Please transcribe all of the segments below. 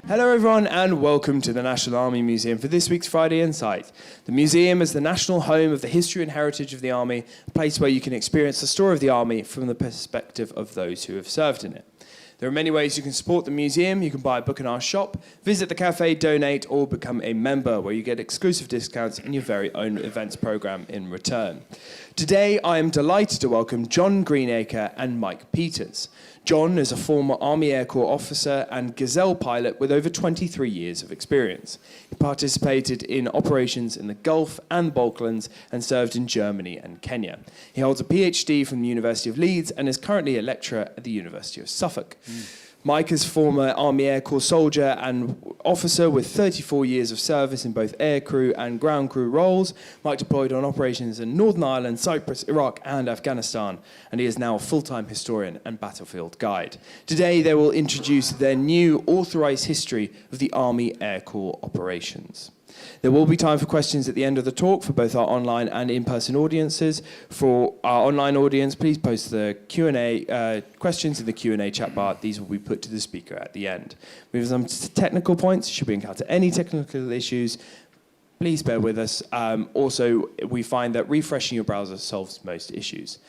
Hello everyone and welcome to the National Army Museum for this week's Friday Insight. The museum is the national home of the history and heritage of the Army, a place where you can experience the story of the Army from the perspective of those who have served in it. There are many ways you can support the museum. You can buy a book in our shop, visit the cafe, donate, or become a member where you get exclusive discounts and your very own events programme in return. Today, I am delighted to welcome John Greenacre and Mike Peters. John is a former Army Air Corps officer and Gazelle pilot with over 23 years of experience. He participated in operations in the Gulf and Balkans and served in Germany and Kenya. He holds a PhD from the University of Leeds and is currently a lecturer at the University of Suffolk. Mike is former Army Air Corps soldier and officer with 34 years of service in both air crew and ground crew roles. Mike deployed on operations in Northern Ireland, Cyprus, Iraq and Afghanistan, and he is now a full-time historian and battlefield guide. Today they will introduce their new authorised history of the Army Air Corps operations. There will be time for questions at the end of the talk for both our online and in-person audiences. For our online audience, please post the Q&A questions in the Q&A chat bar. These will be put to the speaker at the end. Moving on to technical points. Should we encounter any technical issues, please bear with us. Also, we find that refreshing your browser solves most issues.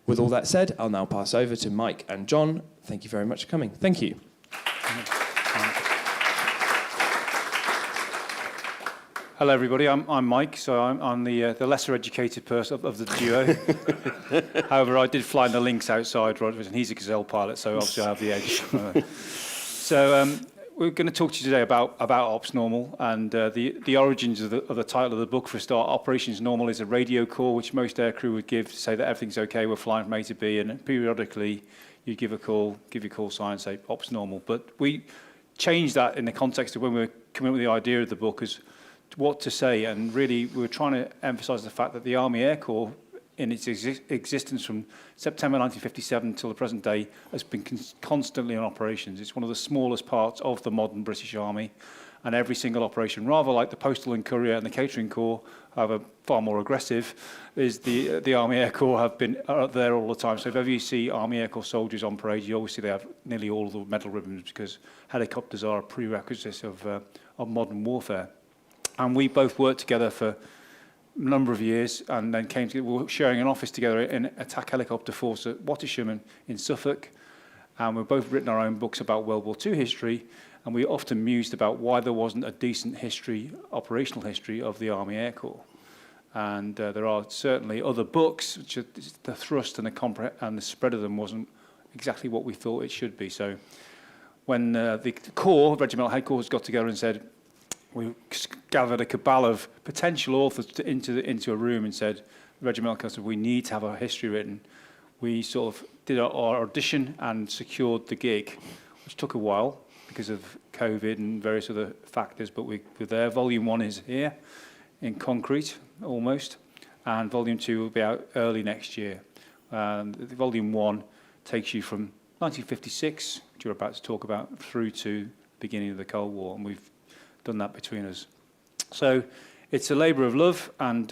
With all that said, I'll now pass over to Mike and John. Thank you very much for coming. Thank you. Hello, everybody. I'm Mike, so I'm the lesser educated person of the duo. However, I did fly in the Lynx outside, and he's a Gazelle pilot, so obviously I have the edge. So we're going to talk to you today about Ops Normal and the origins of the title of the book. For a start, Operations Normal is a radio call which most aircrew would give to say that everything's okay, we're flying from A to B, and periodically you give your call sign and say Ops Normal. But we changed that in the context of when we were coming up with the idea of the book as what to say, and really we were trying to emphasise the fact that the Army Air Corps, in its existence from September 1957 till the present day, has been constantly in operations. It's one of the smallest parts of the modern British Army, and every single operation, rather like the Postal and Courier and the Catering Corps, however far more aggressive, is the Army Air Corps have been there all the time. So if ever you see Army Air Corps soldiers on parade, you always see they have nearly all of the medal ribbons, because helicopters are a prerequisite of modern warfare. And we both worked together for a number of years and then came together. We were sharing an office together in Attack Helicopter Force at Wattisham in Suffolk. And we've both written our own books about World War II history. And we often mused about why there wasn't a decent history, operational history of the Army Air Corps. And there are certainly other books, which are, the thrust and the spread of them wasn't exactly what we thought it should be. So when the Corps, Regimental Headquarters, got together and said, we gathered a cabal of potential authors into a room and said, Regimental Headquarters, we need to have our history written. We sort of did our audition and secured the gig, which took a while because of COVID and various other factors, but we're there. Volume 1 is here in concrete, almost, and Volume 2 will be out early next year. Volume 1 takes you from 1956, which you're about to talk about, through to the beginning of the Cold War, and we've done that between us. So it's a labour of love, and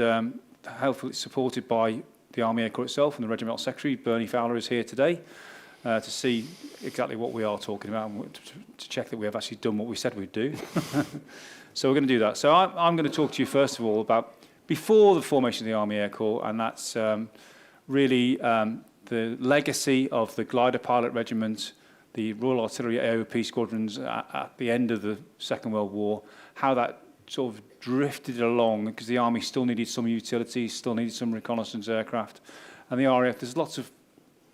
hopefully it's supported by the Army Air Corps itself, and the Regimental Secretary, Bernie Fowler, is here today to see exactly what we are talking about and to check that we have actually done what we said we'd do. So we're going to do that. So I'm going to talk to you first of all about before the formation of the Army Air Corps, and that's really the legacy of the glider pilot regiment, the Royal Artillery AOP squadrons at the end of the Second World War, how that sort of drifted along, because the Army still needed some utilities, still needed some reconnaissance aircraft. And the RAF, there's lots of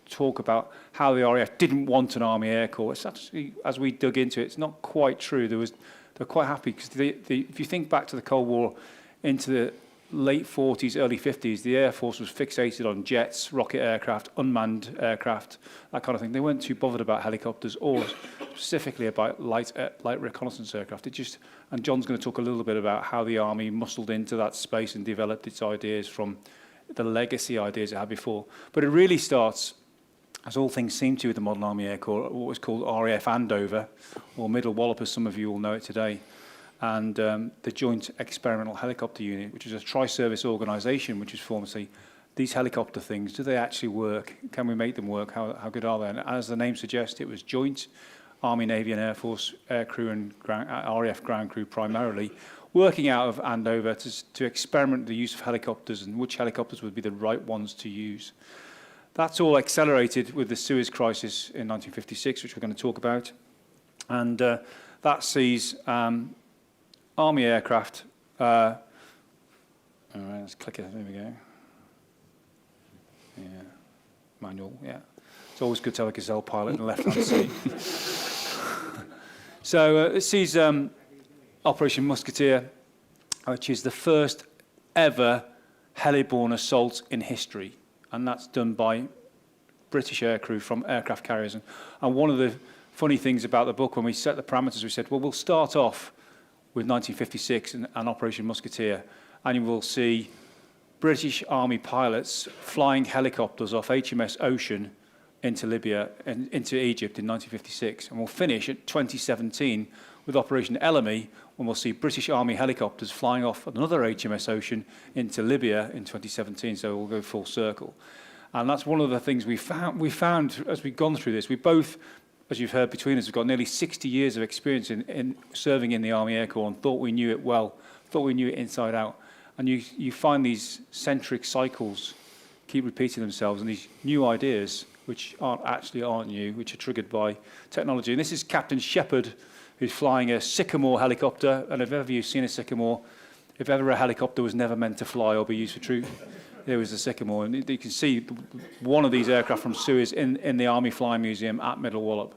talk about how the RAF didn't want an Army Air Corps. It's actually, as we dug into it, it's not quite true. They're quite happy, because if you think back to the Cold War, into the late 40s, early 50s, the Air Force was fixated on jets, rocket aircraft, unmanned aircraft, that kind of thing. They weren't too bothered about helicopters or specifically about light reconnaissance aircraft. And John's going to talk a little bit about how the Army muscled into that space and developed its ideas from the legacy ideas it had before. But it really starts, as all things seem to with the modern Army Air Corps, what was called RAF Andover, or Middle Wallop, as some of you will know it today. And the Joint Experimental Helicopter Unit, which is a tri-service organisation, which is formed to say, these helicopter things, do they actually work? Can we make them work? How good are they? And as the name suggests, it was joint. Army, Navy and Air Force air crew and RAF ground crew primarily, working out of Andover to experiment with the use of helicopters and which helicopters would be the right ones to use. That's all accelerated with the Suez Crisis in 1956, which we're going to talk about. And that sees Army aircraft. All right, let's click it. There we go. Yeah, manual, yeah. It's always good to have a Gazelle pilot in the left-hand seat. So it sees Operation Musketeer, which is the first ever heliborne assault in history. And that's done by British aircrew from aircraft carriers. And one of the funny things about the book, when we set the parameters, we said, well, we'll start off with 1956 and Operation Musketeer, and you will see British Army pilots flying helicopters off HMS Ocean into Libya and into Egypt in 1956. And we'll finish at 2017 with Operation Ellamy, when we'll see British Army helicopters flying off another HMS Ocean into Libya in 2017. So we'll go full circle. And that's one of the things we found as we've gone through this. We both, as you've heard between us, we've got nearly 60 years of experience in serving in the Army Air Corps and thought we knew it well, thought we knew it inside out. And you find these centric cycles keep repeating themselves, and these new ideas, which aren't new, which are triggered by technology. And this is Captain Shepherd, who's flying a Sycamore helicopter. And if ever you've seen a Sycamore, if ever a helicopter was never meant to fly or be used for troop, there was a Sycamore. And you can see one of these aircraft from Suez in the Army Flying Museum at Middle Wallop.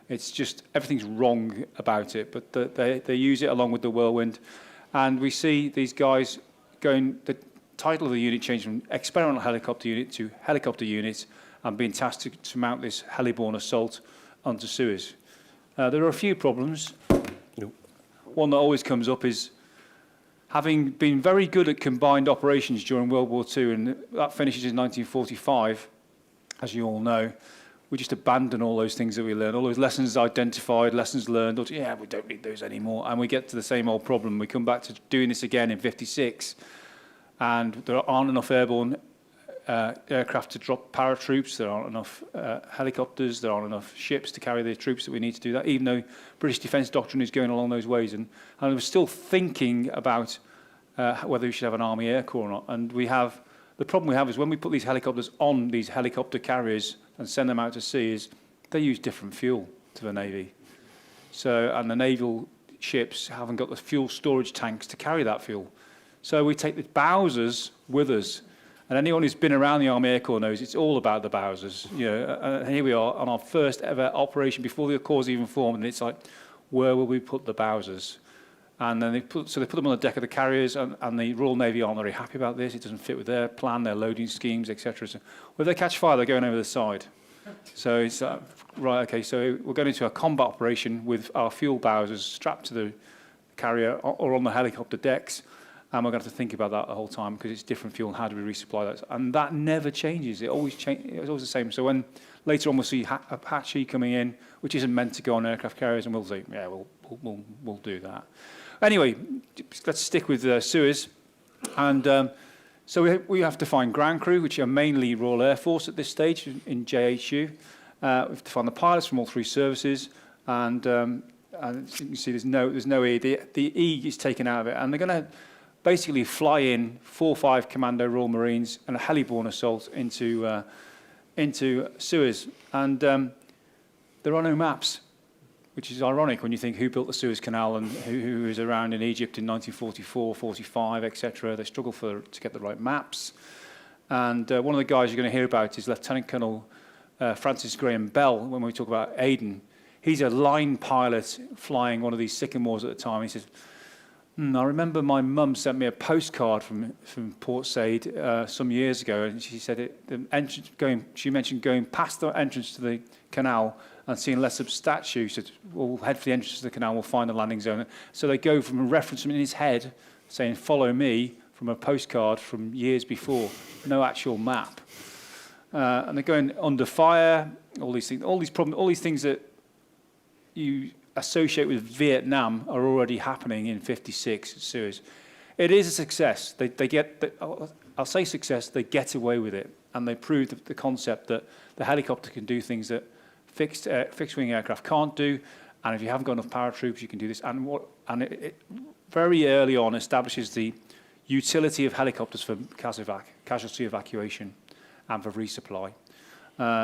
It's just, everything's wrong about it, but they use it along with the Whirlwind. And we see these guys going, the title of the unit changed from experimental helicopter unit to helicopter unit, and being tasked to mount this heliborne assault onto Suez. There are a few problems. One that always comes up is having been very good at combined operations during World War II, and that finishes in 1945, as you all know. We just abandon all those things that we learned, all those lessons identified, lessons learned. Yeah, we don't need those anymore. And we get to the same old problem. We come back to doing this again in 56, and there aren't enough airborne aircraft to drop paratroops. There aren't enough helicopters. There aren't enough ships to carry the troops that we need to do that, even though British defence doctrine is going along those ways. And I was still thinking about whether we should have an Army Air Corps or not. And the problem we have is when we put these helicopters on these helicopter carriers and send them out to sea, is they use different fuel to the Navy. And the naval ships haven't got the fuel storage tanks to carry that fuel. So we take the Bowsers with us. And anyone who's been around the Army Air Corps knows it's all about the Bowsers. And here we are on our first ever operation before the Corps even formed, and it's like, where will we put the Bowsers? And then they put them on the deck of the carriers, and the Royal Navy aren't very happy about this. It doesn't fit with their plan, their loading schemes, etc. So, well, if they catch fire, they're going over the side. So it's right, okay. So we're going into a combat operation with our fuel Bowsers strapped to the carrier or on the helicopter decks, and we're going to have to think about that the whole time because it's different fuel. And how do we resupply that? And that never changes. It always changes. It's always the same. So when later on we'll see Apache coming in, which isn't meant to go on aircraft carriers, and we'll say, yeah, we'll do that. Anyway, let's stick with Suez. And so we have to find ground crew, which are mainly Royal Air Force at this stage in JHU. We have to find the pilots from all three services. And as you can see, there's no E. The E is taken out of it. And they're going to basically fly in 4 or 5 Commando Royal Marines and a heliborne assault into Suez. And there are no maps, which is ironic when you think who built the Suez Canal and who was around in Egypt in 1944, 45, etc. They struggle to get the right maps. And one of the guys you're going to hear about is Lieutenant Colonel Francis Graham Bell, when we talk about Aden. He's a line pilot flying one of these Sycamores at the time. He says, I remember my mum sent me a postcard from Port Said some years ago, and she said she mentioned going past the entrance to the canal and seeing Lessup statue. She said, well, we'll head for the entrance to the canal, we'll find the landing zone. So they go from a reference in his head saying, follow me, from a postcard from years before, no actual map. And they're going under fire, all these things, all these things that you associate with Vietnam are already happening in 56 at Suez. It is a success. I'll say success, they get away with it. And they prove the concept that the helicopter can do things that fixed-wing aircraft can't do. And if you haven't got enough paratroops, you can do this. And it very early on establishes the utility of helicopters for casualty evacuation and for resupply.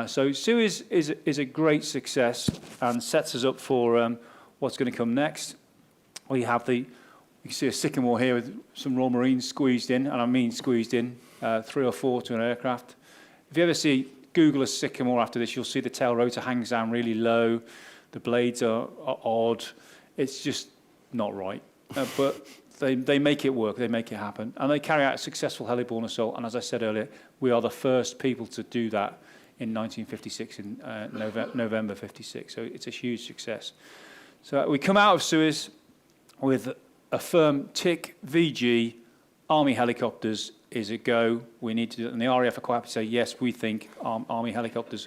So Suez is a great success and sets us up for what's going to come next. You can see a sycamore here with some Royal Marines squeezed in, and I mean squeezed in, 3 or 4 to an aircraft. If you ever Google a sycamore after this, you'll see the tail rotor hangs down really low. The blades are odd. It's just not right. But they make it work. They make it happen. And they carry out a successful heliborne assault. And as I said earlier, we are the first people to do that in 1956, in November 56. So it's a huge success. So we come out of Suez with a firm tick, VG, Army helicopters is a go. We need to do it. And the RAF are quite happy to say, yes, we think Army helicopters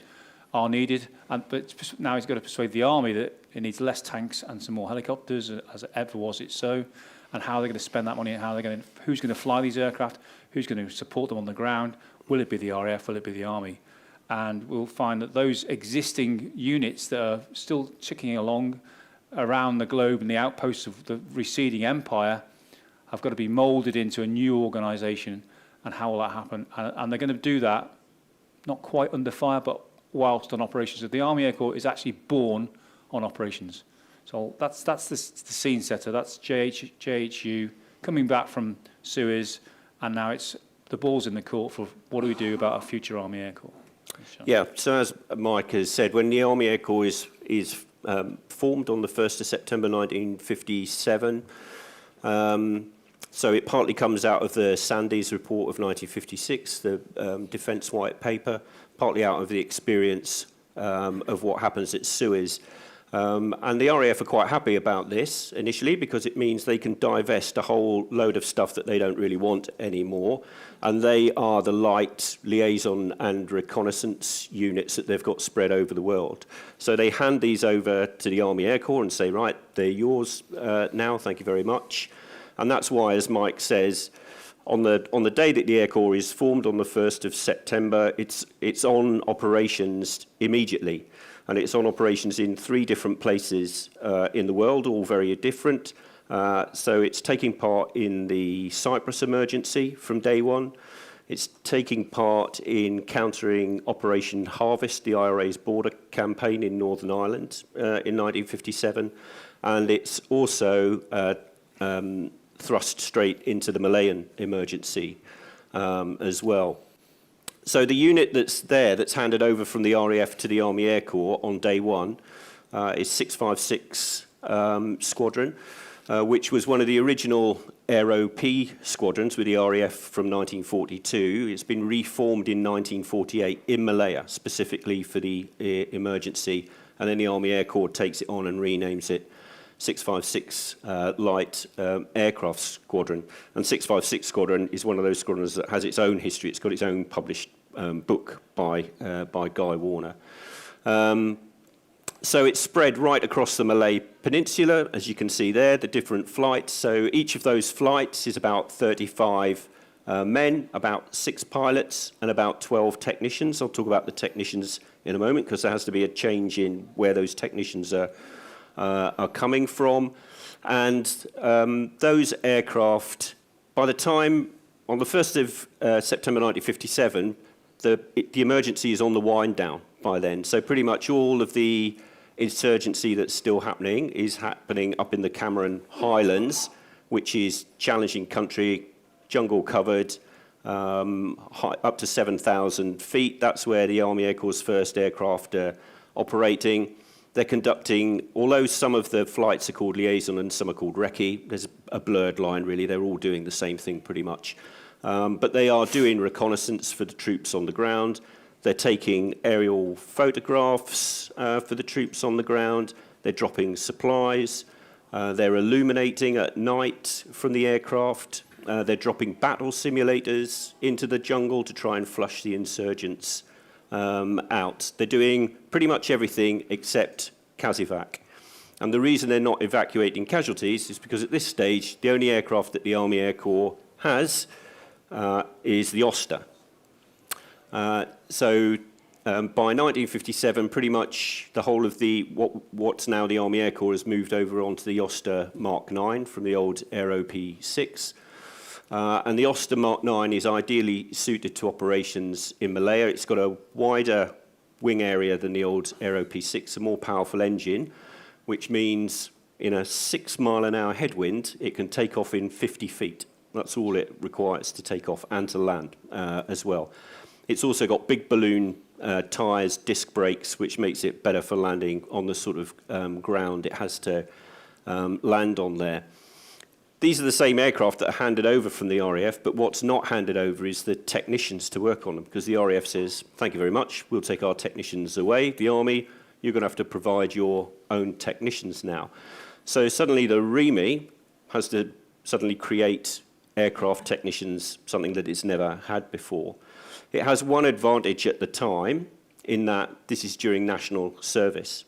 are needed. But now he's got to persuade the Army that it needs less tanks and some more helicopters, as ever was it so, and how they're going to spend that money, and who's going to fly these aircraft, who's going to support them on the ground. Will it be the RAF? Will it be the Army? And we'll find that those existing units that are still ticking along around the globe and the outposts of the receding empire have got to be moulded into a new organisation. And how will that happen? And they're going to do that not quite under fire, but whilst on operations. So the Army Air Corps is actually born on operations. So that's the scene setter. That's JHU coming back from Suez, and now it's the ball's in the court for what do we do about our future Army Air Corps. Yeah, so as Mike has said, when the Army Air Corps is formed on the 1st of September 1957, so it partly comes out of the Sandys report of 1956, the Defence White Paper, partly out of the experience of what happens at Suez. And the RAF are quite happy about this initially because it means they can divest a whole load of stuff that they don't really want anymore. And they are the light liaison and reconnaissance units that they've got spread over the world. So they hand these over to the Army Air Corps and say, right, they're yours now, thank you very much. And that's why, as Mike says, on the day that the Air Corps is formed on the 1st of September, it's on operations immediately. And it's on operations in 3 different places in the world, all very different. So it's taking part in the Cyprus emergency from day one. It's taking part in countering Operation Harvest, the IRA's border campaign in Northern Ireland in 1957. And it's also thrust straight into the Malayan emergency as well. So the unit that's handed over from the RAF to the Army Air Corps on day one is 656 Squadron, which was one of the original Aero P squadrons with the RAF from 1942. It's been reformed in 1948 in Malaya, specifically for the emergency, and then the Army Air Corps takes it on and renames it 656 Light Aircraft Squadron. And 656 Squadron is one of those squadrons that has its own history. It's got its own published book by Guy Warner. So it's spread right across the Malay Peninsula, as you can see there, the different flights. So each of those flights is about 35 men, about 6 pilots, and about 12 technicians. I'll talk about the technicians in a moment, because there has to be a change in where those technicians are coming from. And those aircraft, by the time, on the 1st of September 1957, the emergency is on the wind down by then. So pretty much all of the insurgency that's still happening is happening up in the Cameron Highlands, which is challenging country, jungle covered, up to 7,000 feet. That's where the Army Air Corps' first aircraft are operating. They're conducting, although some of the flights are called liaison and some are called recce, there's a blurred line really, they're all doing the same thing pretty much. But they are doing reconnaissance for the troops on the ground. They're taking aerial photographs for the troops on the ground. They're dropping supplies. They're illuminating at night from the aircraft. They're dropping battle simulators into the jungle to try and flush the insurgents out. They're doing pretty much everything except CASEVAC. And the reason they're not evacuating casualties is because at this stage, the only aircraft that the Army Air Corps has is the Oster. So By 1957, pretty much the whole of what's now the Army Air Corps has moved over onto the Oster Mark 9 from the old Aero P6. And the Oster Mark 9 is ideally suited to operations in Malaya. It's got a wider wing area than the old Aero P6, a more powerful engine, which means in a 6-mile-an-hour headwind, it can take off in 50 feet. That's all it requires to take off and to land as well. It's also got big balloon tyres, disc brakes, which makes it better for landing on the sort of ground it has to land on there. These are the same aircraft that are handed over from the RAF, but what's not handed over is the technicians to work on them, because the RAF says, thank you very much, we'll take our technicians away. The Army, you're going to have to provide your own technicians now. So suddenly the RMI has to suddenly create aircraft technicians, something that it's never had before. It has one advantage at the time, in that this is during national service.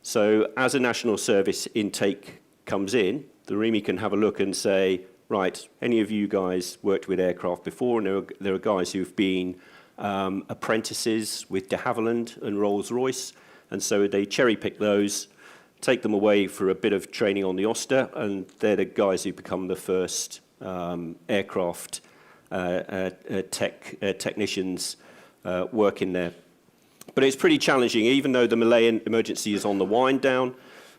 So as a national service intake comes in, the RMI can have a look and say, right, any of you guys worked with aircraft before, and there are guys who've been apprentices with de Havilland and Rolls-Royce, and so they cherry-pick those, take them away for a bit of training on the Oster, and they're the guys who become the first aircraft technicians working there. But it's pretty challenging, even though the Malayan emergency is on the wind down,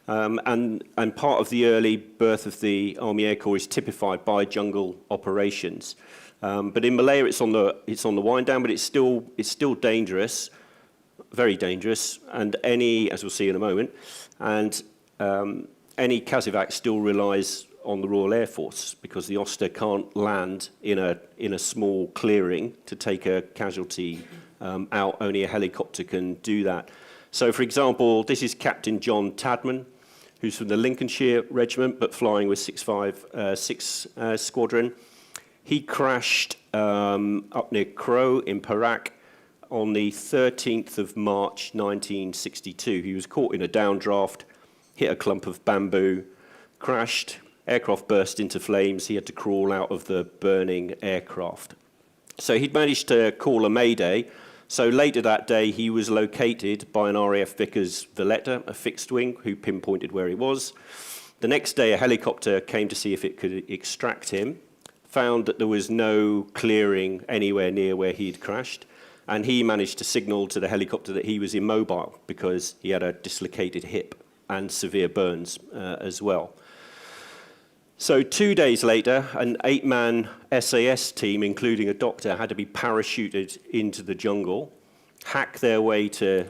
and part of the early birth of the Army Air Corps is typified by jungle operations. But in Malaya, it's on the wind down, but it's still dangerous, very dangerous, and as we'll see in a moment, and any CASEVAC still relies on the Royal Air Force, because the Oster can't land in a small clearing to take a casualty out. Only a helicopter can do that. So, for example, this is Captain John Tadman, who's from the Lincolnshire Regiment, but flying with 656 Squadron. He crashed up near Crow in Perak on the 13th of March 1962. He was caught in a downdraft, hit a clump of bamboo, crashed, aircraft burst into flames. He had to crawl out of the burning aircraft. So he'd managed to call a mayday. So later that day, he was located by an RAF Vickers Valletta, a fixed wing, who pinpointed where he was. The next day, a helicopter came to see if it could extract him, found that there was no clearing anywhere near where he'd crashed, and he managed to signal to the helicopter that he was immobile because he had a dislocated hip and severe burns as well. So 2 days later, an 8-man SAS team, including a doctor, had to be parachuted into the jungle, hack their way to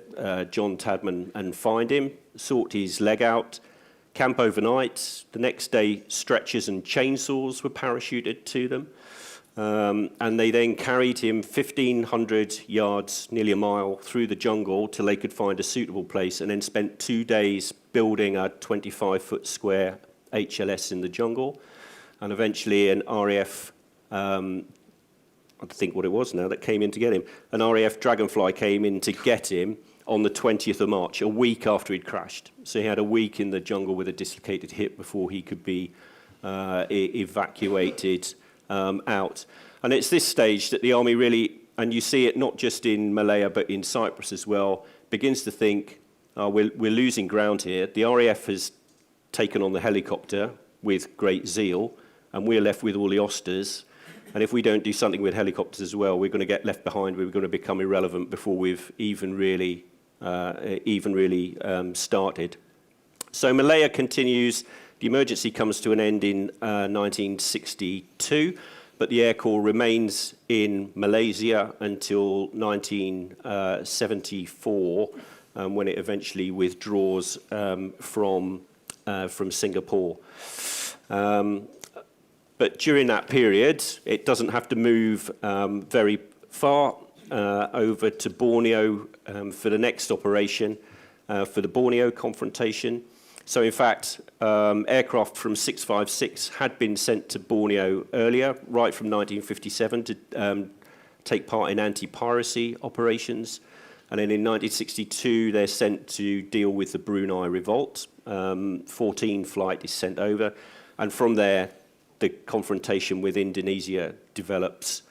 John Tadman and find him, sort his leg out, camp overnight. The next day, stretchers and chainsaws were parachuted to them, and they then carried him 1,500 yards, nearly a mile, through the jungle till they could find a suitable place, and then spent 2 days building a 25-foot square HLS in the jungle, and eventually an RAF, I think what it was now, that came in to get him. An RAF Dragonfly came in to get him on the 20th of March, a week after he'd crashed. So he had a week in the jungle with a dislocated hip before he could be evacuated out. And it's this stage that the Army really, and you see it not just in Malaya but in Cyprus as well, begins to think, we're losing ground here. The RAF has taken on the helicopter with great zeal, and we're left with all the Osters. And if we don't do something with helicopters as well, we're going to get left behind. We're going to become irrelevant before we've even really started. So Malaya continues. The emergency comes to an end in 1962, but the Air Corps remains in Malaysia until 1974, when it eventually withdraws from Singapore. But during that period, it doesn't have to move very far over to Borneo for the next operation, for the Borneo confrontation. So in fact, aircraft from 656 had been sent to Borneo earlier, right from 1957, to take part in anti-piracy operations. And then in 1962, they're sent to deal with the Brunei revolt. 14 flight is sent over. And from there, the confrontation with Indonesia develops.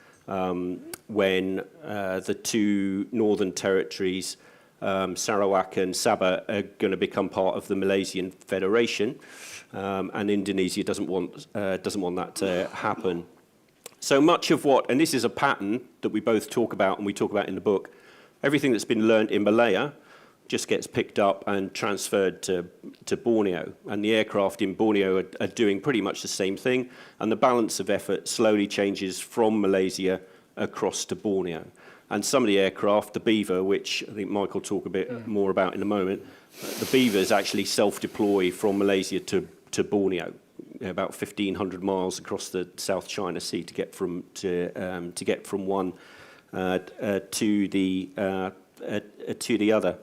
when the two northern territories, Sarawak and Sabah, are going to become part of the Malaysian Federation, and Indonesia doesn't want that to happen. So much of what, and this is a pattern that we both talk about and we talk about in the book, everything that's been learned in Malaya just gets picked up and transferred to Borneo. And the aircraft in Borneo are doing pretty much the same thing. And the balance of effort slowly changes from Malaysia across to Borneo. And some of the aircraft, the Beaver, which I think Mike will talk a bit more about in a moment, the Beavers actually self-deploy from Malaysia to Borneo, about 1,500 miles across the South China Sea to get from one to the other.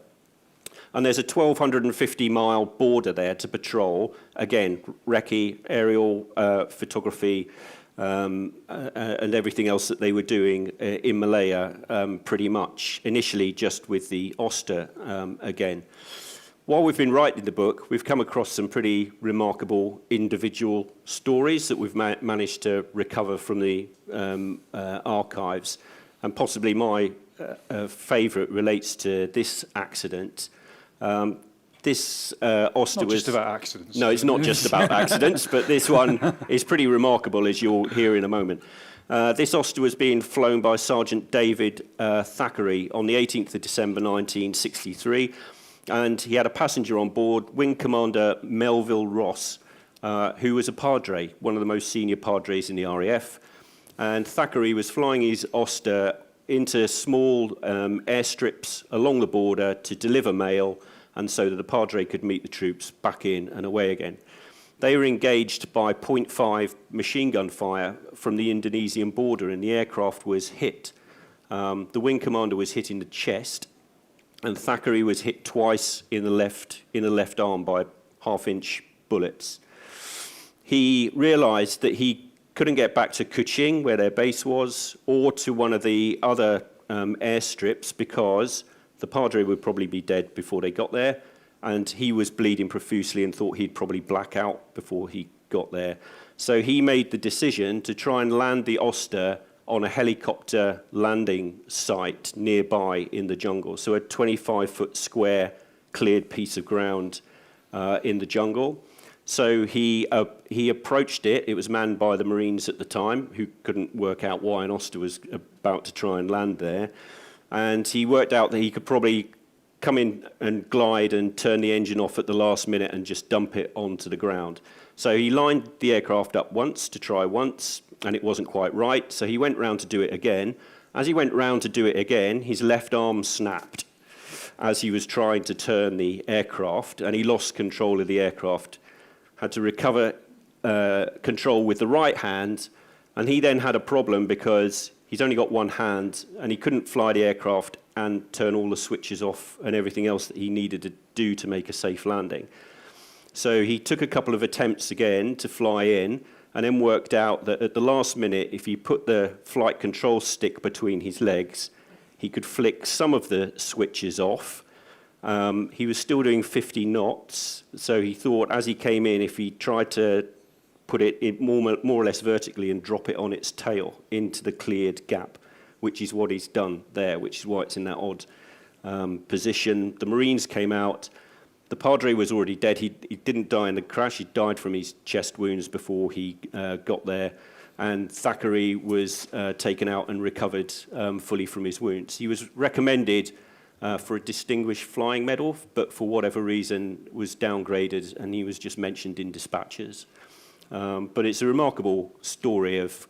And there's a 1,250-mile border there to patrol. Again, recce, aerial photography, and everything else that they were doing in Malaya, pretty much, initially just with the Oster again. While we've been writing the book, we've come across some pretty remarkable individual stories that we've managed to recover from the archives. And possibly my favourite relates to this accident. This Oster Not was... just about accidents. No, it's not just about accidents, but this one is pretty remarkable, as you'll hear in a moment. This Oster was being flown by Sergeant David Thackeray on the 18th of December 1963, and he had a passenger on board, Wing Commander Melville Ross, who was a Padre, one of the most senior Padres in the RAF. And Thackeray was flying his Oster into small airstrips along the border to deliver mail, and so that the Padre could meet the troops back in and away again. They were engaged by .5 machine gun fire from the Indonesian border, and the aircraft was hit. The wing commander was hit in the chest, and Thackeray was hit twice in the left arm by half-inch bullets. He realised that he couldn't get back to Kuching, where their base was, or to one of the other airstrips, because the Padre would probably be dead before they got there, and he was bleeding profusely and thought he'd probably black out before he got there. So he made the decision to try and land the Oster on a helicopter landing site nearby in the jungle. So a 25-foot square cleared piece of ground in the jungle. So he approached it. It was manned by the Marines at the time, who couldn't work out why an Oster was about to try and land there. And he worked out that he could probably come in and glide and turn the engine off at the last minute and just dump it onto the ground. So he lined the aircraft up once to try once, and it wasn't quite right. So he went round to do it again. As he went round to do it again, his left arm snapped as he was trying to turn the aircraft, and he lost control of the aircraft. Had to recover control with the right hand, and he then had a problem because he's only got one hand, and he couldn't fly the aircraft and turn all the switches off and everything else that he needed to do to make a safe landing. So he took a couple of attempts again to fly in, and then worked out that at the last minute, if he put the flight control stick between his legs, he could flick some of the switches off. He was still doing 50 knots, so he thought as he came in, if he tried to put it in more or less vertically and drop it on its tail into the cleared gap, which is what he's done there, which is why it's in that odd position. The Marines came out. The Padre was already dead. He didn't die in the crash. He died from his chest wounds before he got there. And Thackeray was taken out and recovered fully from his wounds. He was recommended for a Distinguished Flying Medal, but for whatever reason was downgraded, and he was just mentioned in dispatches. But it's a remarkable story of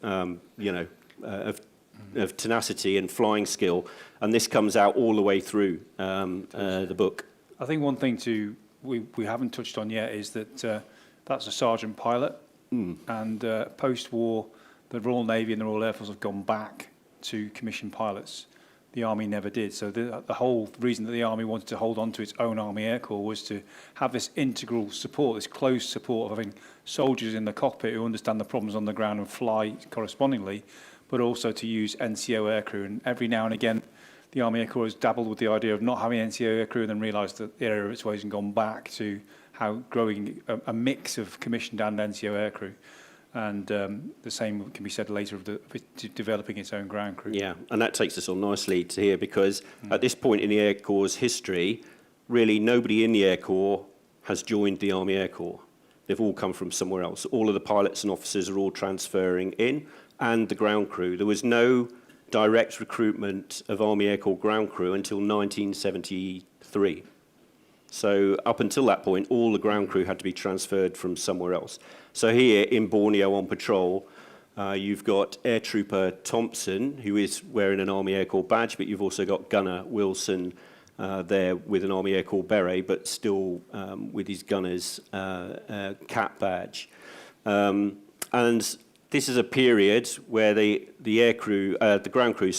tenacity and flying skill, and this comes out all the way through the book. I think one thing we haven't touched on yet is that that's a sergeant pilot, and post-war, the Royal Navy and the Royal Air Force have gone back to commissioned pilots. The Army never did. So the whole reason that the Army wanted to hold on to its own Army Air Corps was to have this integral support, this close support of having soldiers in the cockpit who understand the problems on the ground and fly correspondingly, but also to use NCO aircrew. And every now and again, the Army Air Corps has dabbled with the idea of not having NCO aircrew and then realised that the error of its ways and gone back to how growing a mix of commissioned and NCO aircrew. And the same can be said later of it developing its own ground crew. Yeah, and that takes us on nicely to here, because at this point in the Air Corps' history, really nobody in the Air Corps has joined the Army Air Corps. They've all come from somewhere else. All of the pilots and officers are all transferring in, and the ground crew. There was no direct recruitment of Army Air Corps ground crew until 1973. So up until that point, all the ground crew had to be transferred from somewhere else. So here in Borneo on patrol, you've got Air Trooper Thompson, who is wearing an Army Air Corps badge, but you've also got Gunner Wilson there with an Army Air Corps beret, but still with his gunner's cap badge. And this is a period where the ground crew,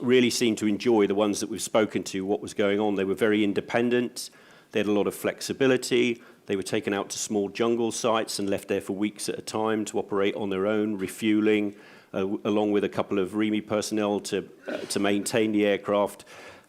really seemed to enjoy, the ones that we've spoken to, what was going on. They were very independent. They had a lot of flexibility. They were taken out to small jungle sites and left there for weeks at a time to operate on their own, refueling, along with a couple of REME personnel to maintain the aircraft.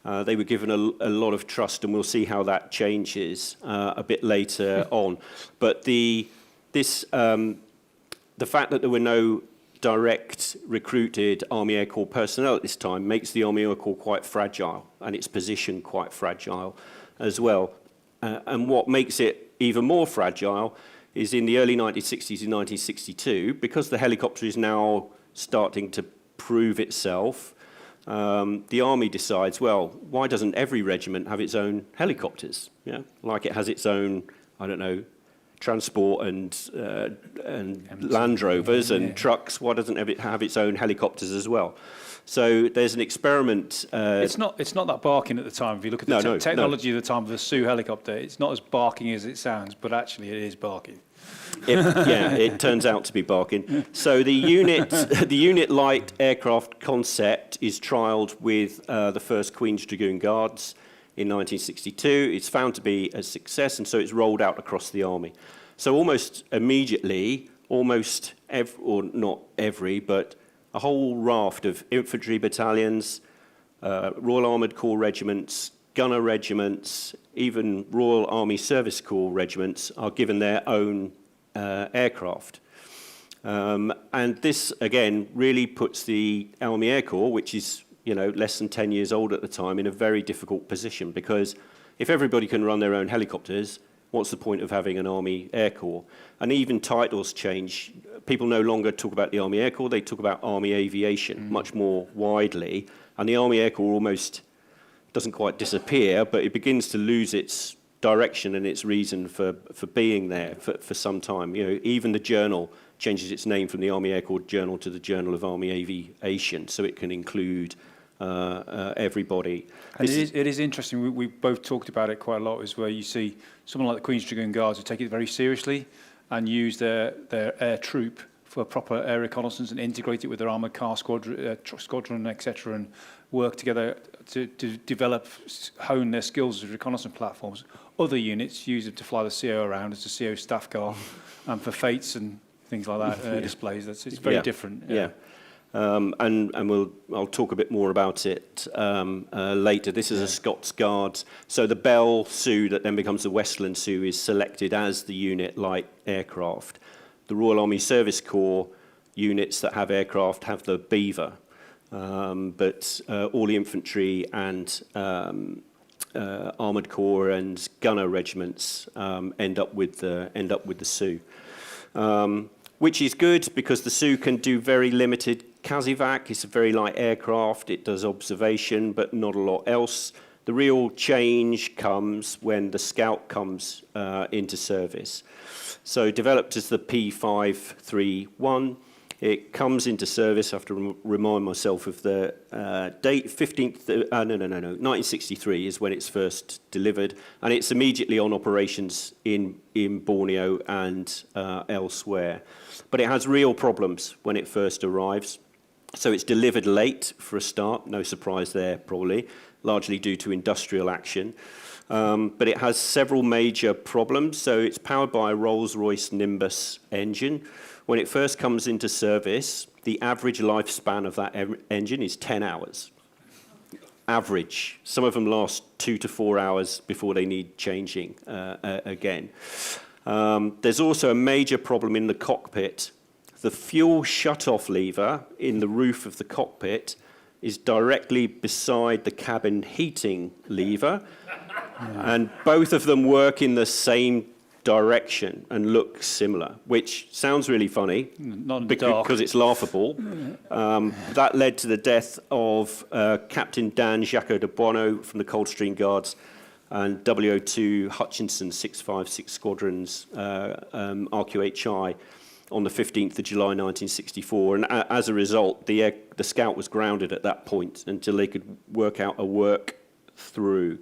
They were given a lot of trust, and we'll see how that changes a bit later on. But the fact that there were no direct recruited Army Air Corps personnel at this time makes the Army Air Corps quite fragile, and its position quite fragile as well. And what makes it even more fragile is in the early 1960s in 1962, because the helicopter is now starting to prove itself, the Army decides, well, why doesn't every regiment have its own helicopters? Yeah? Like it has its own, I don't know, transport and Land Rovers and trucks. Why doesn't it have its own helicopters as well? So there's an experiment. It's not that barking at the time. If you look at the technology of the time of the Su helicopter, it's not as barking as it sounds, but actually it is barking. It turns out to be barking. So the unit light aircraft concept is trialled with the 1st Queen's Dragoon Guards in 1962. It's found to be a success, and so it's rolled out across the Army. So almost immediately, or not every, but a whole raft of infantry battalions, Royal Armoured Corps regiments, gunner regiments, even Royal Army Service Corps regiments are given their own aircraft. And this, again, really puts the Army Air Corps, which is less than 10 years old at the time, in a very difficult position, because if everybody can run their own helicopters, what's the point of having an Army Air Corps? And even titles change. People no longer talk about the Army Air Corps, they talk about Army Aviation much more widely. And the Army Air Corps almost doesn't quite disappear, but it begins to lose its direction and its reason for being there for some time. Even the journal changes its name from the Army Air Corps Journal to the Journal of Army Aviation, so it can include everybody. And it is interesting, we both talked about it quite a lot, is where you see someone like the Queen's Dragoon Guards who take it very seriously and use their air troop for proper air reconnaissance and integrate it with their armoured car squadron, etc., and work together to develop, hone their skills as reconnaissance platforms. Other units use it to fly the CO around as the CO staff car and for fetes and things like that, displays. It's very different. Yeah. And I'll talk a bit more about it later. This is a Scots Guards. So the Bell Su that then becomes the Westland Su is selected as the unit light aircraft. The Royal Army Service Corps units that have aircraft have the Beaver, but all the infantry and Armoured Corps and gunner regiments end up with the Su. Which is good because the Su can do very limited CASEVAC. It's a very light aircraft. It does observation, but not a lot else. The real change comes when the Scout comes into service. So developed as the P531, it comes into service, I have to remind myself of the date, 1963 is when it's first delivered, and it's immediately on operations in Borneo and elsewhere. But it has real problems when it first arrives. So it's delivered late for a start, no surprise there probably, largely due to industrial action. But it has several major problems. So it's powered by a Rolls-Royce Nimbus engine. When it first comes into service, the average lifespan of that engine is 10 hours. Average. Some of them last 2 to 4 hours before they need changing again. There's also a major problem in the cockpit. The fuel shut-off lever in the roof of the cockpit is directly beside the cabin heating lever, and both of them work in the same direction and look similar, which sounds really funny because it's laughable. That led to the death of Captain Dan Jacques de Bono from the Coldstream Guards and W02 Hutchinson 656 Squadron's RQHI on the 15th of July 1964. And as a result, the Scout was grounded at that point until they could work out a work through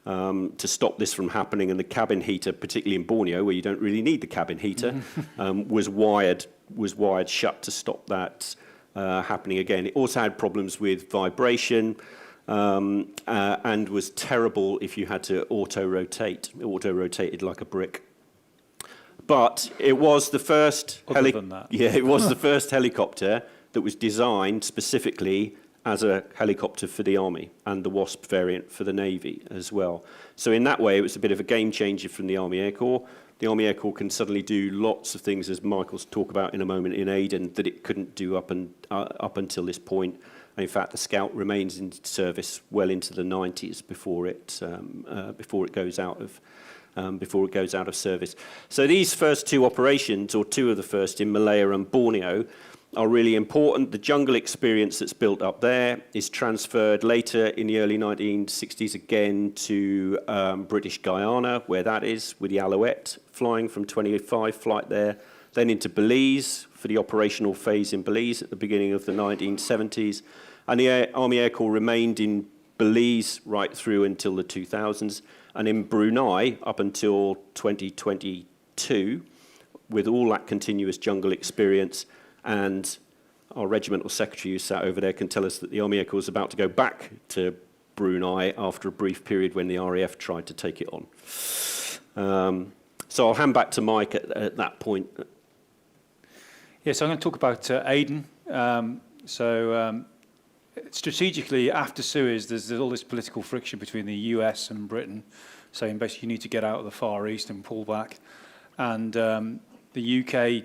to stop this from happening. And the cabin heater, particularly in Borneo, where you don't really need the cabin heater, was wired shut to stop that happening again. It also had problems with vibration and was terrible if you had to auto-rotate. It auto-rotated like a brick. But it was the first it was the first helicopter that was designed specifically as a helicopter for the Army, and the Wasp variant for the Navy as well. So in that way, it was a bit of a game changer from the Army Air Corps. The Army Air Corps can suddenly do lots of things, as Michael's talk about in a moment, in Aden, that it couldn't do up until this point. And in fact, the Scout remains in service well into the 90s before it goes out of service. So these first two operations, or two of the first in Malaya and Borneo, are really important. The jungle experience that's built up there is transferred later in the early 1960s again to British Guyana, where that is, with the Alouette flying from 25 flight there, then into Belize for the operational phase in Belize at the beginning of the 1970s. And the Army Air Corps remained in Belize right through until the 2000s, and in Brunei up until 2022, with all that continuous jungle experience. And our regimental secretary who sat over there can tell us that the Army Air Corps is about to go back to Brunei after a brief period when the RAF tried to take it on. So I'll hand back to Mike at that point. Yes, I'm going to talk about Aden. Strategically, after Suez, there's all this political friction between the US and Britain, saying basically you need to get out of the Far East and pull back. And the UK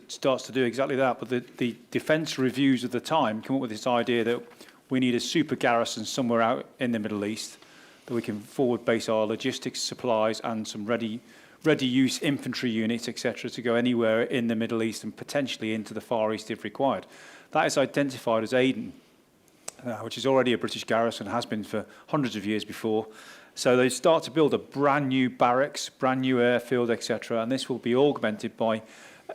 starts to do exactly that, but the defence reviews of the time come up with this idea that we need a super garrison somewhere out in the Middle East that we can forward base our logistics, supplies and some ready use infantry units, etc., to go anywhere in the Middle East and potentially into the Far East if required. That is identified as Aden, which is already a British garrison, has been for hundreds of years before. So they start to build a brand new barracks, brand new airfield, etc., and this will be augmented by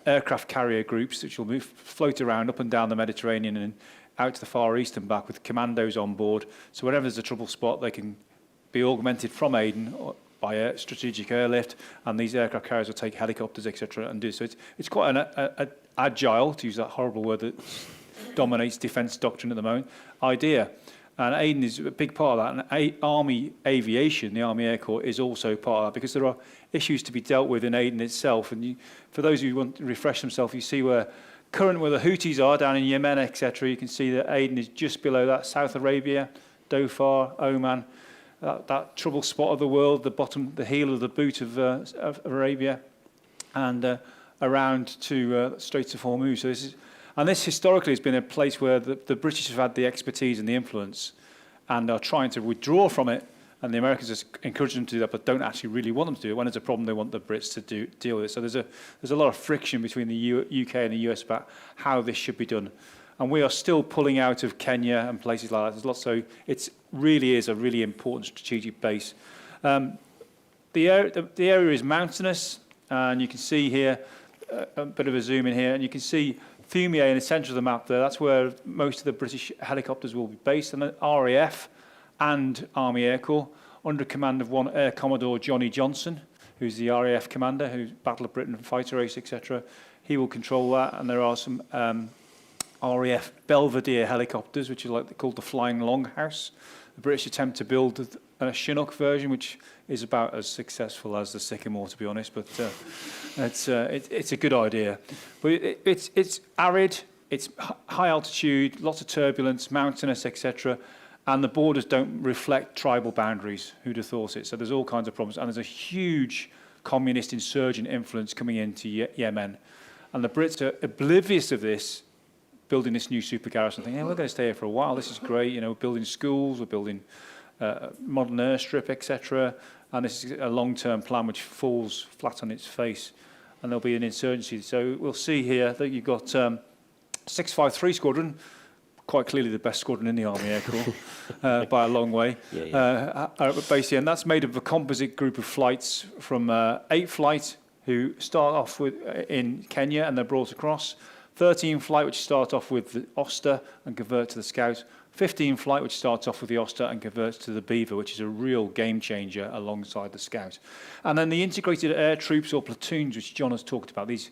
aircraft carrier groups which will float around up and down the Mediterranean and out to the Far East and back with commandos on board. So whenever there's a trouble spot, they can be augmented from Aden by a strategic airlift, and these aircraft carriers will take helicopters, etc., and do so. It's quite an agile, to use that horrible word that dominates defence doctrine at the moment, idea. And Aden is a big part of that. And Army aviation, the Army Air Corps, is also part of that, because there are issues to be dealt with in Aden itself. And for those who want to refresh themselves, you see where the Houthis are down in Yemen, etc. You can see that Aden is just below that. South Arabia, Dhofar, Oman, that trouble spot of the world, the heel of the boot of Arabia, and around to Straits of Hormuz. So this historically has been a place where the British have had the expertise and the influence and are trying to withdraw from it, and the Americans just encourage them to do that but don't actually really want them to do it. When there's a problem, they want the Brits to deal with it. So there's a lot of friction between the UK and the US about how this should be done. And we are still pulling out of Kenya and places like that. There's lots, so it really is a really important strategic base. The area is mountainous, and you can see here, a bit of a zoom in here, and you can see Fumier in the centre of the map there. That's where most of the British helicopters will be based, and the RAF and Army Air Corps, under command of one Air Commodore Johnny Johnson, who's the RAF commander, who's Battle of Britain, fighter race, etc. He will control that, and there are some RAF Belvedere helicopters, which are called the Flying Longhouse. The British attempt to build a Chinook version, which is about as successful as the Sycamore, to be honest, but it's a good idea. But it's arid, it's high altitude, lots of turbulence, mountainous, etc., and the borders don't reflect tribal boundaries. Who'd have thought it? So there's all kinds of problems, and there's a huge communist insurgent influence coming into Yemen. And the Brits are oblivious of this, building this new super garrison, thinking, we're going to stay here for a while, this is great, we're building schools, we're building modern airstrip, etc. And this is a long-term plan which falls flat on its face, and there'll be an insurgency. So we'll see here that you've got 653 Squadron, quite clearly the best squadron in the Army Air Corps by a long way. Basically, and that's made up of a composite group of flights from 8 flight who start off with in Kenya and they're brought across, 13 flight which start off with the Oster and convert to the Scout, 15 flight which starts off with the Oster and converts to the Beaver, which is a real game changer alongside the Scout. And then the integrated air troops or platoons, which John has talked about, these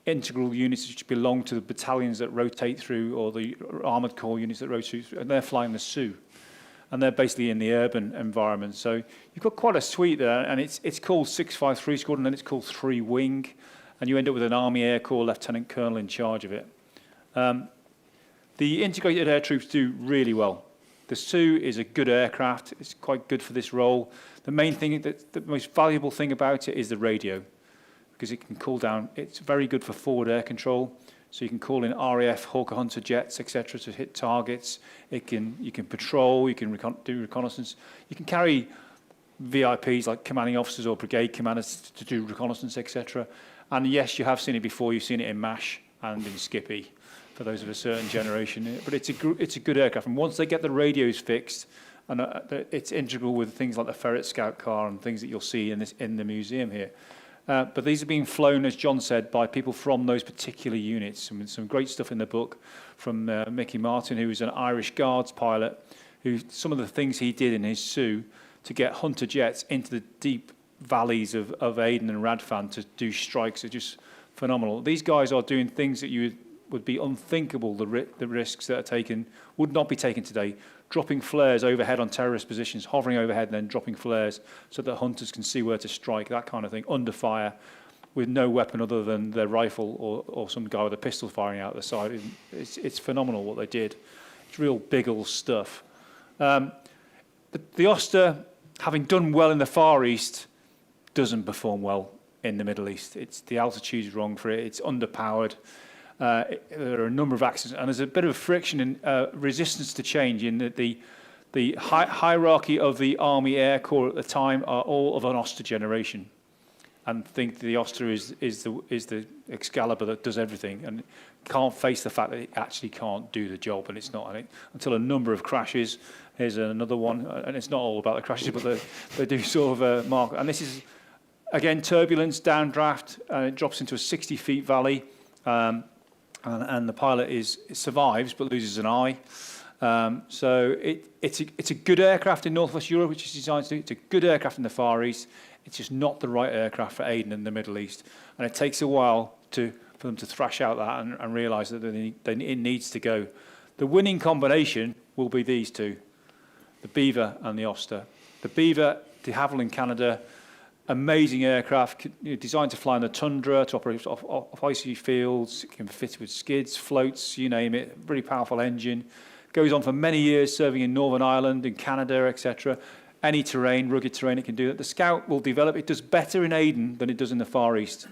integral units which belong to the battalions that rotate through, or the armoured corps units that rotate through, and they're flying the Sioux. And they're basically in the urban environment. So you've got quite a suite there, and it's called 653 Squadron, and it's called 3 Wing, and you end up with an Army Air Corps Lieutenant Colonel in charge of it. The integrated air troops do really well. The Sioux is a good aircraft. It's quite good for this role. The main thing, the most valuable thing about it is the radio, because it can call down. It's very good for forward air control. So you can call in RAF Hawker Hunter jets, etc., to hit targets. You can patrol. You can do reconnaissance. You can carry VIPs like commanding officers or brigade commanders to do reconnaissance, etc. And yes, you have seen it before. You've seen it in MASH and in Skippy, for those of a certain generation. But it's a good aircraft. And once they get the radios fixed, and it's integral with things like the Ferret Scout car and things that you'll see in the museum here. But these are being flown, as John said, by people from those particular units. I mean, some great stuff in the book from Mickey Martin, who was an Irish Guards pilot, who some of the things he did in his Sioux to get Hunter jets into the deep valleys of Aden and Radfan to do strikes are just phenomenal. These guys are doing things that would be unthinkable, the risks that are taken, would not be taken today. Dropping flares overhead on terrorist positions, hovering overhead and then dropping flares so that hunters can see where to strike, that kind of thing, under fire, with no weapon other than their rifle or some guy with a pistol firing out the side. It's phenomenal what they did. It's real big old stuff. The Oster, having done well in the Far East, doesn't perform well in the Middle East. The altitude's wrong for it. It's underpowered. There are a number of accidents, and there's a bit of friction and resistance to change in that the hierarchy of the Army Air Corps at the time are all of an Oster generation, and think the Oster is the Excalibur that does everything, and can't face the fact that it actually can't do the job, and it's not. I think until a number of crashes. Here's another one, and it's not all about the crashes, but they do sort of mark. And this is again turbulence, downdraft, and it drops into a 60 feet valley. And the pilot survives but loses an eye. So it's a good aircraft in Northwest Europe, which is designed to do. It's a good aircraft in the Far East. It's just not the right aircraft for Aden in the Middle East. And it takes a while for them to thrash out that and realise that it needs to go. The winning combination will be these two, the Beaver and the Oster. The Beaver, de Havilland in Canada, amazing aircraft, designed to fly in the tundra, to operate off icy fields. It can be fitted with skids, floats, you name it. Really powerful engine. Goes on for many years, serving in Northern Ireland, in Canada, etc. Any terrain, rugged terrain, it can do that. The Scout will develop. It does better in Aden than it does in the Far East.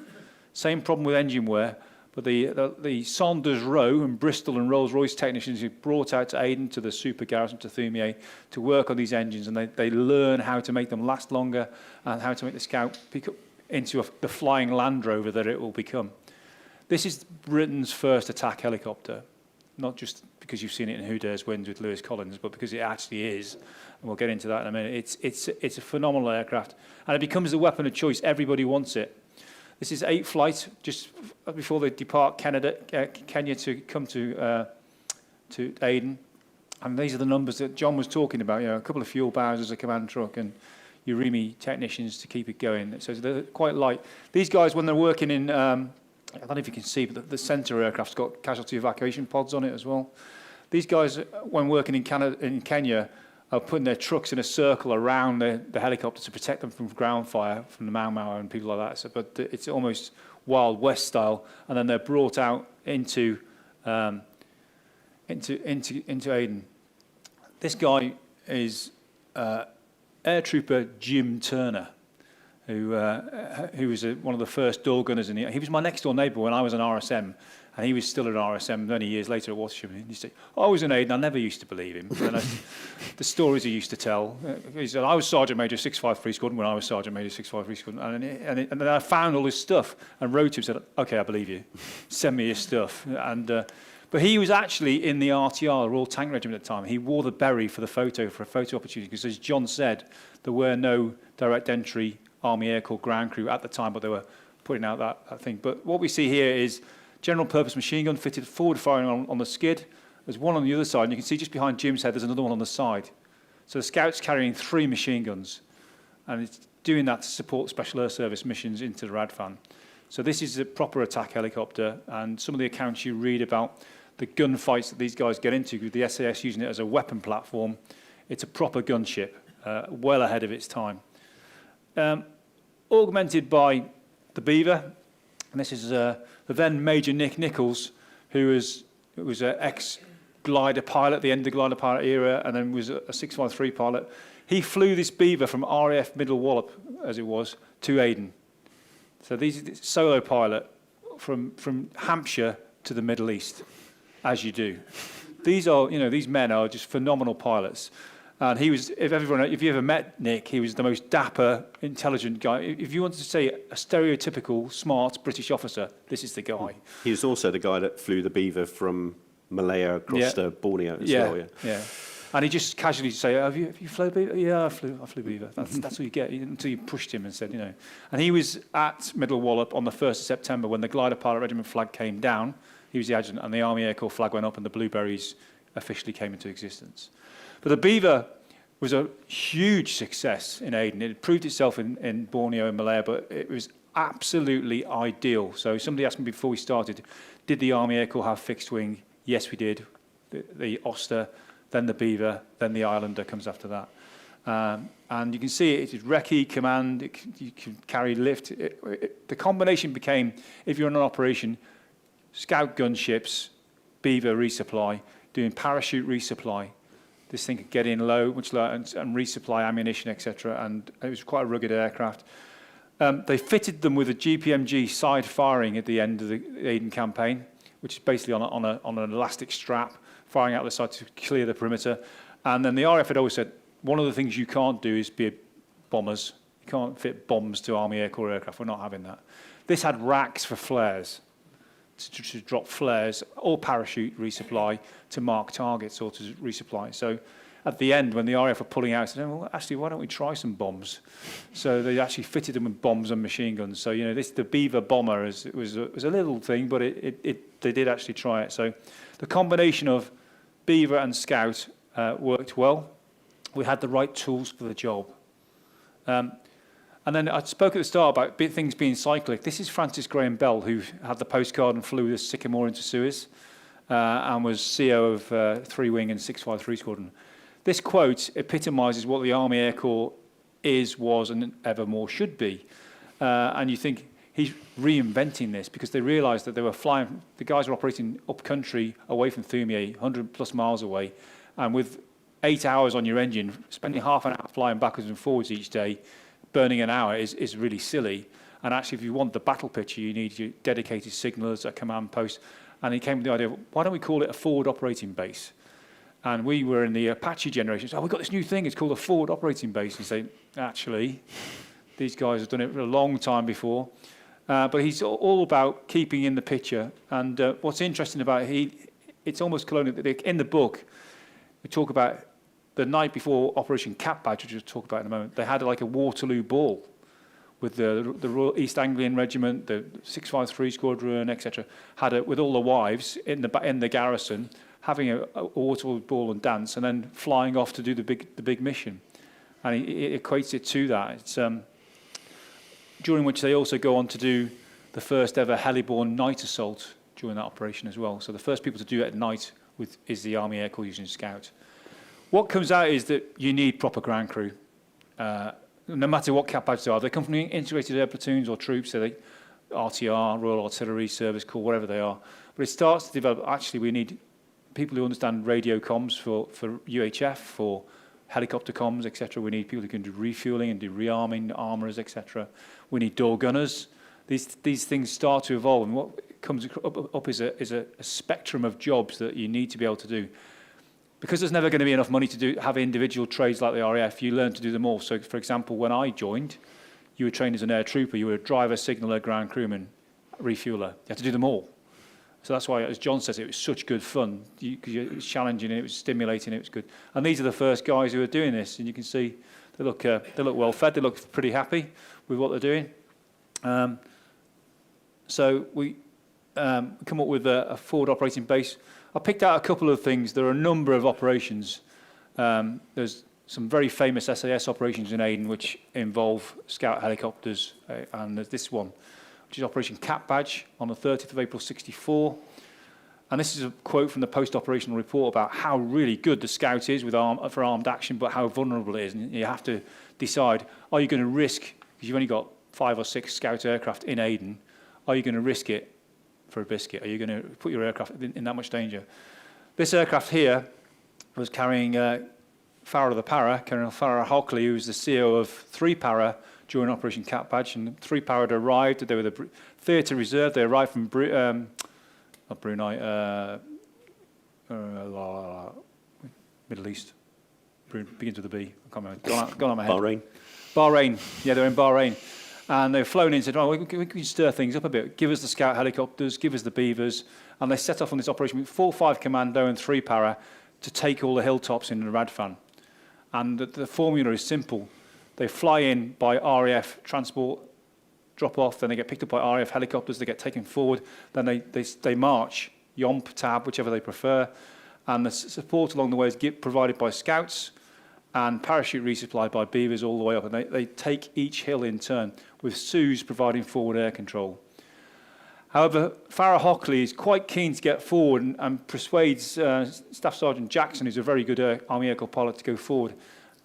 Same problem with engine wear. But the Saunders Rowe and Bristol and Rolls-Royce technicians who brought out to Aden, to the super garrison, to Thumier, to work on these engines, and they learn how to make them last longer and how to make the Scout pick up into the flying Land Rover that it will become. This is Britain's first attack helicopter, not just because you've seen it in Who Dares Wins with Lewis Collins, but because it actually is, and we'll get into that in a minute. It's a phenomenal aircraft, and it becomes the weapon of choice. Everybody wants it. This is 8 flights just before they depart Kenya to come to Aden. And these are the numbers that John was talking about, a couple of fuel barrels as a command truck and Urimi technicians to keep it going. So they're quite light. These guys, when they're working in, I don't know if you can see, but the centre aircraft's got casualty evacuation pods on it as well. These guys, when working in Kenya, are putting their trucks in a circle around the helicopter to protect them from ground fire, from the Mau Mau and people like that. So, but it's almost Wild West style, and then they're brought out into Aden. This guy is Air Trooper Jim Turner. who was one of the first door gunners he was my next door neighbour when I was an RSM, and he was still an RSM many years later at Watersham. And he said, I was in Aden, I never used to believe him. And the stories he used to tell, he said, I was Sergeant Major 653 Squadron when I was Sergeant Major 653 Squadron, and then I found all his stuff and wrote to him and said, okay, I believe you, send me your stuff. But he was actually in the RTR, the Royal Tank Regiment at the time. He wore the berry for a photo opportunity, because as John said, there were no direct entry Army Air Corps ground crew at the time, but they were putting out that thing. But what we see here is general purpose machine gun fitted forward firing on the skid. There's one on the other side, and you can see just behind Jim's head there's another one on the side. So the Scout's carrying 3 machine guns, and it's doing that to support Special Air Service missions into the Radfan. So this is a proper attack helicopter, and some of the accounts you read about the gunfights that these guys get into, with the SAS using it as a weapon platform, it's a proper gunship, well ahead of its time. Augmented by the Beaver, and this is the then Major Nick Nichols, who was an ex-glider pilot, the end of the glider pilot era, and then was a 653 pilot. He flew this Beaver from RAF Middle Wallop, as it was, to Aden. So this solo pilot from Hampshire to the Middle East, as you do. These men are just phenomenal pilots. And he was, if you ever met Nick, he was the most dapper, intelligent guy. If you wanted to say a stereotypical, smart British officer, this is the guy. He was also the guy that flew the Beaver from Malaya across to Borneo as well. Yeah. And he just casually say, have you flown Beaver? Yeah, I flew Beaver. That's what you get, until you pushed him and said, And he was at Middle Wallop on the 1st of September when the glider pilot regiment flag came down. He was the adjutant, and the Army Air Corps flag went up, and the Blueberries officially came into existence. But the Beaver was a huge success in Aden. It proved itself in Borneo and Malaya, but it was absolutely ideal. So somebody asked me before we started, did the Army Air Corps have fixed wing? Yes, we did. The Oster, then the Beaver, then the Islander comes after that. And you can see it is recce, command, you can carry lift. The combination became, if you're on an operation, scout gunships, Beaver resupply, doing parachute resupply. This thing could get in low, much lower, and resupply ammunition, etc. And it was quite a rugged aircraft. They fitted them with a GPMG side firing at the end of the Aden campaign, which is basically on an elastic strap, firing out the side to clear the perimeter. And then the RAF had always said, one of the things you can't do is be bombers. You can't fit bombs to Army Air Corps aircraft. We're not having that. This had racks for flares, to drop flares, or parachute resupply to mark targets or to resupply. So at the end, when the RAF were pulling out, they said, well, actually, why don't we try some bombs? So they actually fitted them with bombs and machine guns. So, the Beaver bomber was a little thing, but they did actually try it. So the combination of Beaver and Scout worked well. We had the right tools for the job. And then I spoke at the start about things being cyclic. This is Francis Graham Bell, who had the postcard and flew the Sycamore into Suez and was CO of 3 Wing and 653 Squadron. This quote epitomises what the Army Air Corps is, was, and evermore should be. And you think he's reinventing this because they realised that they were flying, the guys were operating up country away from Thumier, 100 plus miles away, and with 8 hours on your engine, spending half an hour flying backwards and forwards each day, burning an hour is really silly. And actually, if you want the battle picture, you need your dedicated signallers, a command post. And he came with the idea, why don't we call it a forward operating base? And we were in the Apache generation. So we've got this new thing, it's called a forward operating base. And say, actually, these guys have done it for a long time before. But he's all about keeping in the picture. And what's interesting about it, it's almost colonial. In the book, we talk about the night before Operation Cat Badge, which we'll talk about in a moment, they had like a Waterloo ball with the Royal East Anglian Regiment, the 653 Squadron, etc. Had it with all the wives in the garrison, having a Waterloo ball and dance, and then flying off to do the big mission. And it equates it to that. It's during which they also go on to do the first ever heliborne night assault during that operation as well. So the first people to do it at night is the Army Air Corps using Scout. What comes out is that you need proper ground crew. No matter what cap badges they are, they come from integrated air platoons or troops, so they RTR, Royal Artillery, Service Corps, whatever they are. But it starts to develop, actually we need people who understand radio comms for UHF, for helicopter comms, etc. We need people who can do refueling and do rearming, armourers, etc. We need door gunners. These things start to evolve, and what comes up is a spectrum of jobs that you need to be able to do. Because there's never going to be enough money to have individual trades like the RAF, you learn to do them all. So, for example, when I joined, you were trained as an air trooper, you were a driver, signaller, ground crewman, refueler. You had to do them all. So that's why, as John says, it was such good fun. It was challenging, it was stimulating, it was good. And these are the first guys who are doing this, and you can see they look well fed, they look pretty happy with what they're doing. So we come up with a forward operating base. I picked out a couple of things. There are a number of operations. There's some very famous SAS operations in Aden which involve scout helicopters, and there's this one, which is Operation Cat Badge on the 30th of April 64. And this is a quote from the post-operational report about how really good the scout is for armed action, but how vulnerable it is. And you have to decide, are you going to risk, because you've only got 5 or 6 scout aircraft in Aden, are you going to risk it for a biscuit? Are you going to put your aircraft in that much danger? This aircraft here was carrying Farrah the Para, Colonel Farrah Hockley, who was the CEO of 3 Para during Operation Cat Badge, and 3 Para had arrived. They were the theatre reserve. They arrived from not Brunei, Middle East. Begins with a B. I can't remember. Gone on my head. Bahrain. Yeah, they're in Bahrain. And they were flown in and said, oh, we can stir things up a bit. Give us the scout helicopters, give us the Beavers. And they set off on this operation with 4-5 Commando and 3 Para to take all the hilltops in the Radfan. And the formula is simple. They fly in by RAF transport, drop off, then they get picked up by RAF helicopters, they get taken forward, then they march, Yomp, Tab, whichever they prefer. And the support along the way is provided by scouts, and parachute resupplied by Beavers all the way up. And they take each hill in turn, with Suez providing forward air control. However, Farrah Hockley is quite keen to get forward and persuades Staff Sergeant Jackson, who's a very good Army Air Corps pilot, to go forward.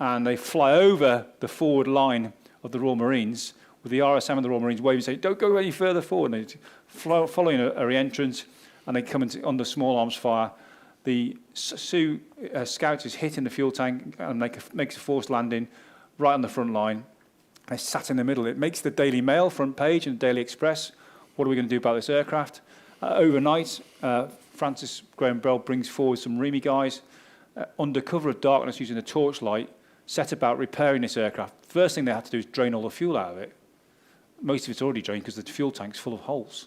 And they fly over the forward line of the Royal Marines, with the RSM and the Royal Marines waving, saying, don't go any further forward. And they following a re-entrance, and they come under small arms fire. The Sioux Scouts is hit in the fuel tank and makes a forced landing right on the front line. They sat in the middle. It makes the Daily Mail front page and the Daily Express. What are we going to do about this aircraft? Overnight, Francis Graham Bell brings forward some REME guys under cover of darkness using a torchlight, set about repairing this aircraft. First thing they had to do is drain all the fuel out of it. Most of it's already drained because the fuel tank's full of holes.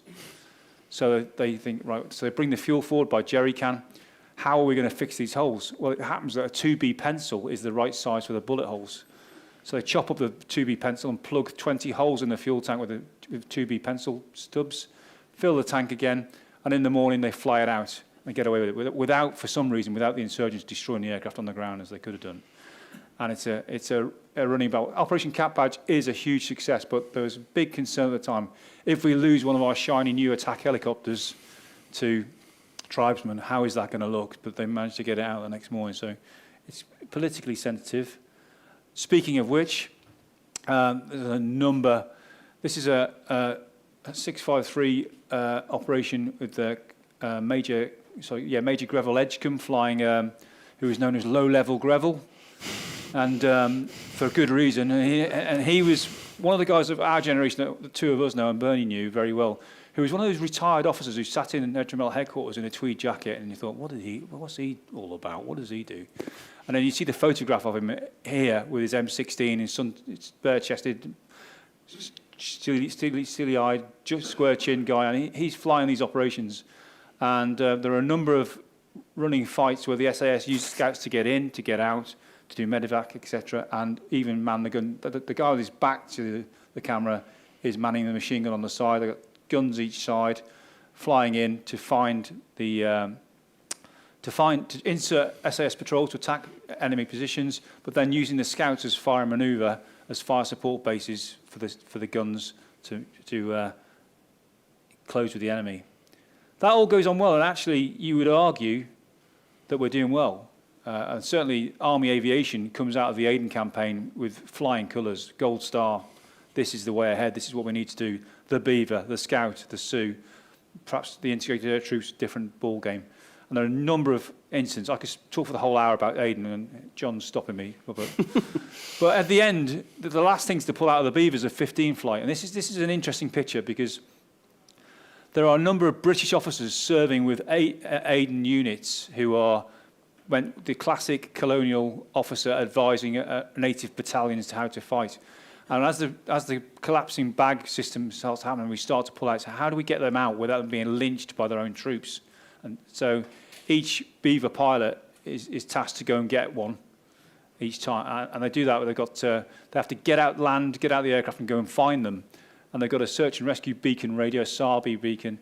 So they think, right, so they bring the fuel forward by jerry can. How are we going to fix these holes? Well, it happens that a 2B pencil is the right size for the bullet holes. So they chop up the 2B pencil and plug 20 holes in the fuel tank with 2B pencil stubs, fill the tank again, and in the morning they fly it out and get away with it without, for some reason, without the insurgents destroying the aircraft on the ground as they could have done. And it's a running battle. Operation Cat Badge is a huge success, but there was a big concern at the time. If we lose one of our shiny new attack helicopters to tribesmen, how is that going to look? But they managed to get it out the next morning, so it's politically sensitive. Speaking of which, there's a number. This is a 653 operation with the Major Greville Edgecombe flying, who is known as low-level Greville, and for good reason. And he was one of the guys of our generation that the two of us know, and Bernie knew very well, who was one of those retired officers who sat in Regiment headquarters in a tweed jacket, and you thought, what's he all about? What does he do? And then you see the photograph of him here with his M16, his bare-chested, steely-eyed, square-chinned guy, and he's flying these operations. And there are a number of running fights where the SAS used scouts to get in, to get out, to do medevac, etc., and even man the gun. The guy with his back to the camera is manning the machine gun on the side. They've got guns each side, flying in to find the to insert SAS patrol to attack enemy positions, but then using the scouts as fire manoeuvre, as fire support bases for the guns to close with the enemy. That all goes on well, and actually you would argue that we're doing well. And certainly Army aviation comes out of the Aden campaign with flying colours, gold star. This is the way ahead, this is what we need to do. The Beaver, the Scout, the Sioux, perhaps the integrated air troops, different ball game. And there are a number of incidents. I could talk for the whole hour about Aden, and John's stopping me. But at the end, the last things to pull out of the Beavers are 15 flight. And this is an interesting picture because there are a number of British officers serving with Aden units who are the classic colonial officer advising native battalions to how to fight. And as the collapsing bag system starts happening, we start to pull out. So how do we get them out without them being lynched by their own troops? And so each Beaver pilot is tasked to go and get one each time. And they do that. They have to get out the aircraft and go and find them. And they've got a search and rescue beacon, radio SARB beacon.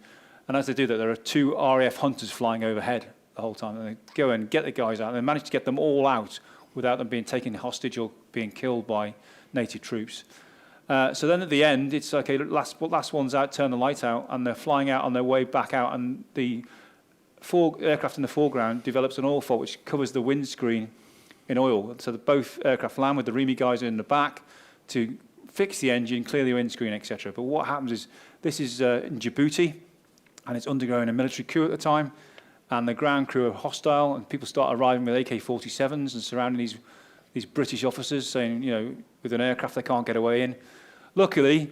And as they do that, there are 2 RAF hunters flying overhead the whole time. And they go and get the guys out. And they manage to get them all out without them being taken hostage or being killed by native troops. So then at the end, it's okay, last one's out, turn the light out, and they're flying out on their way back out, and the aircraft in the foreground develops an oil fault which covers the windscreen in oil. So both aircraft land with the REME guys in the back to fix the engine, clear the windscreen, etc. But what happens is, this is in Djibouti, and it's undergoing a military coup at the time, and the ground crew are hostile, and people start arriving with AK-47s and surrounding these British officers, saying, with an aircraft they can't get away in. Luckily,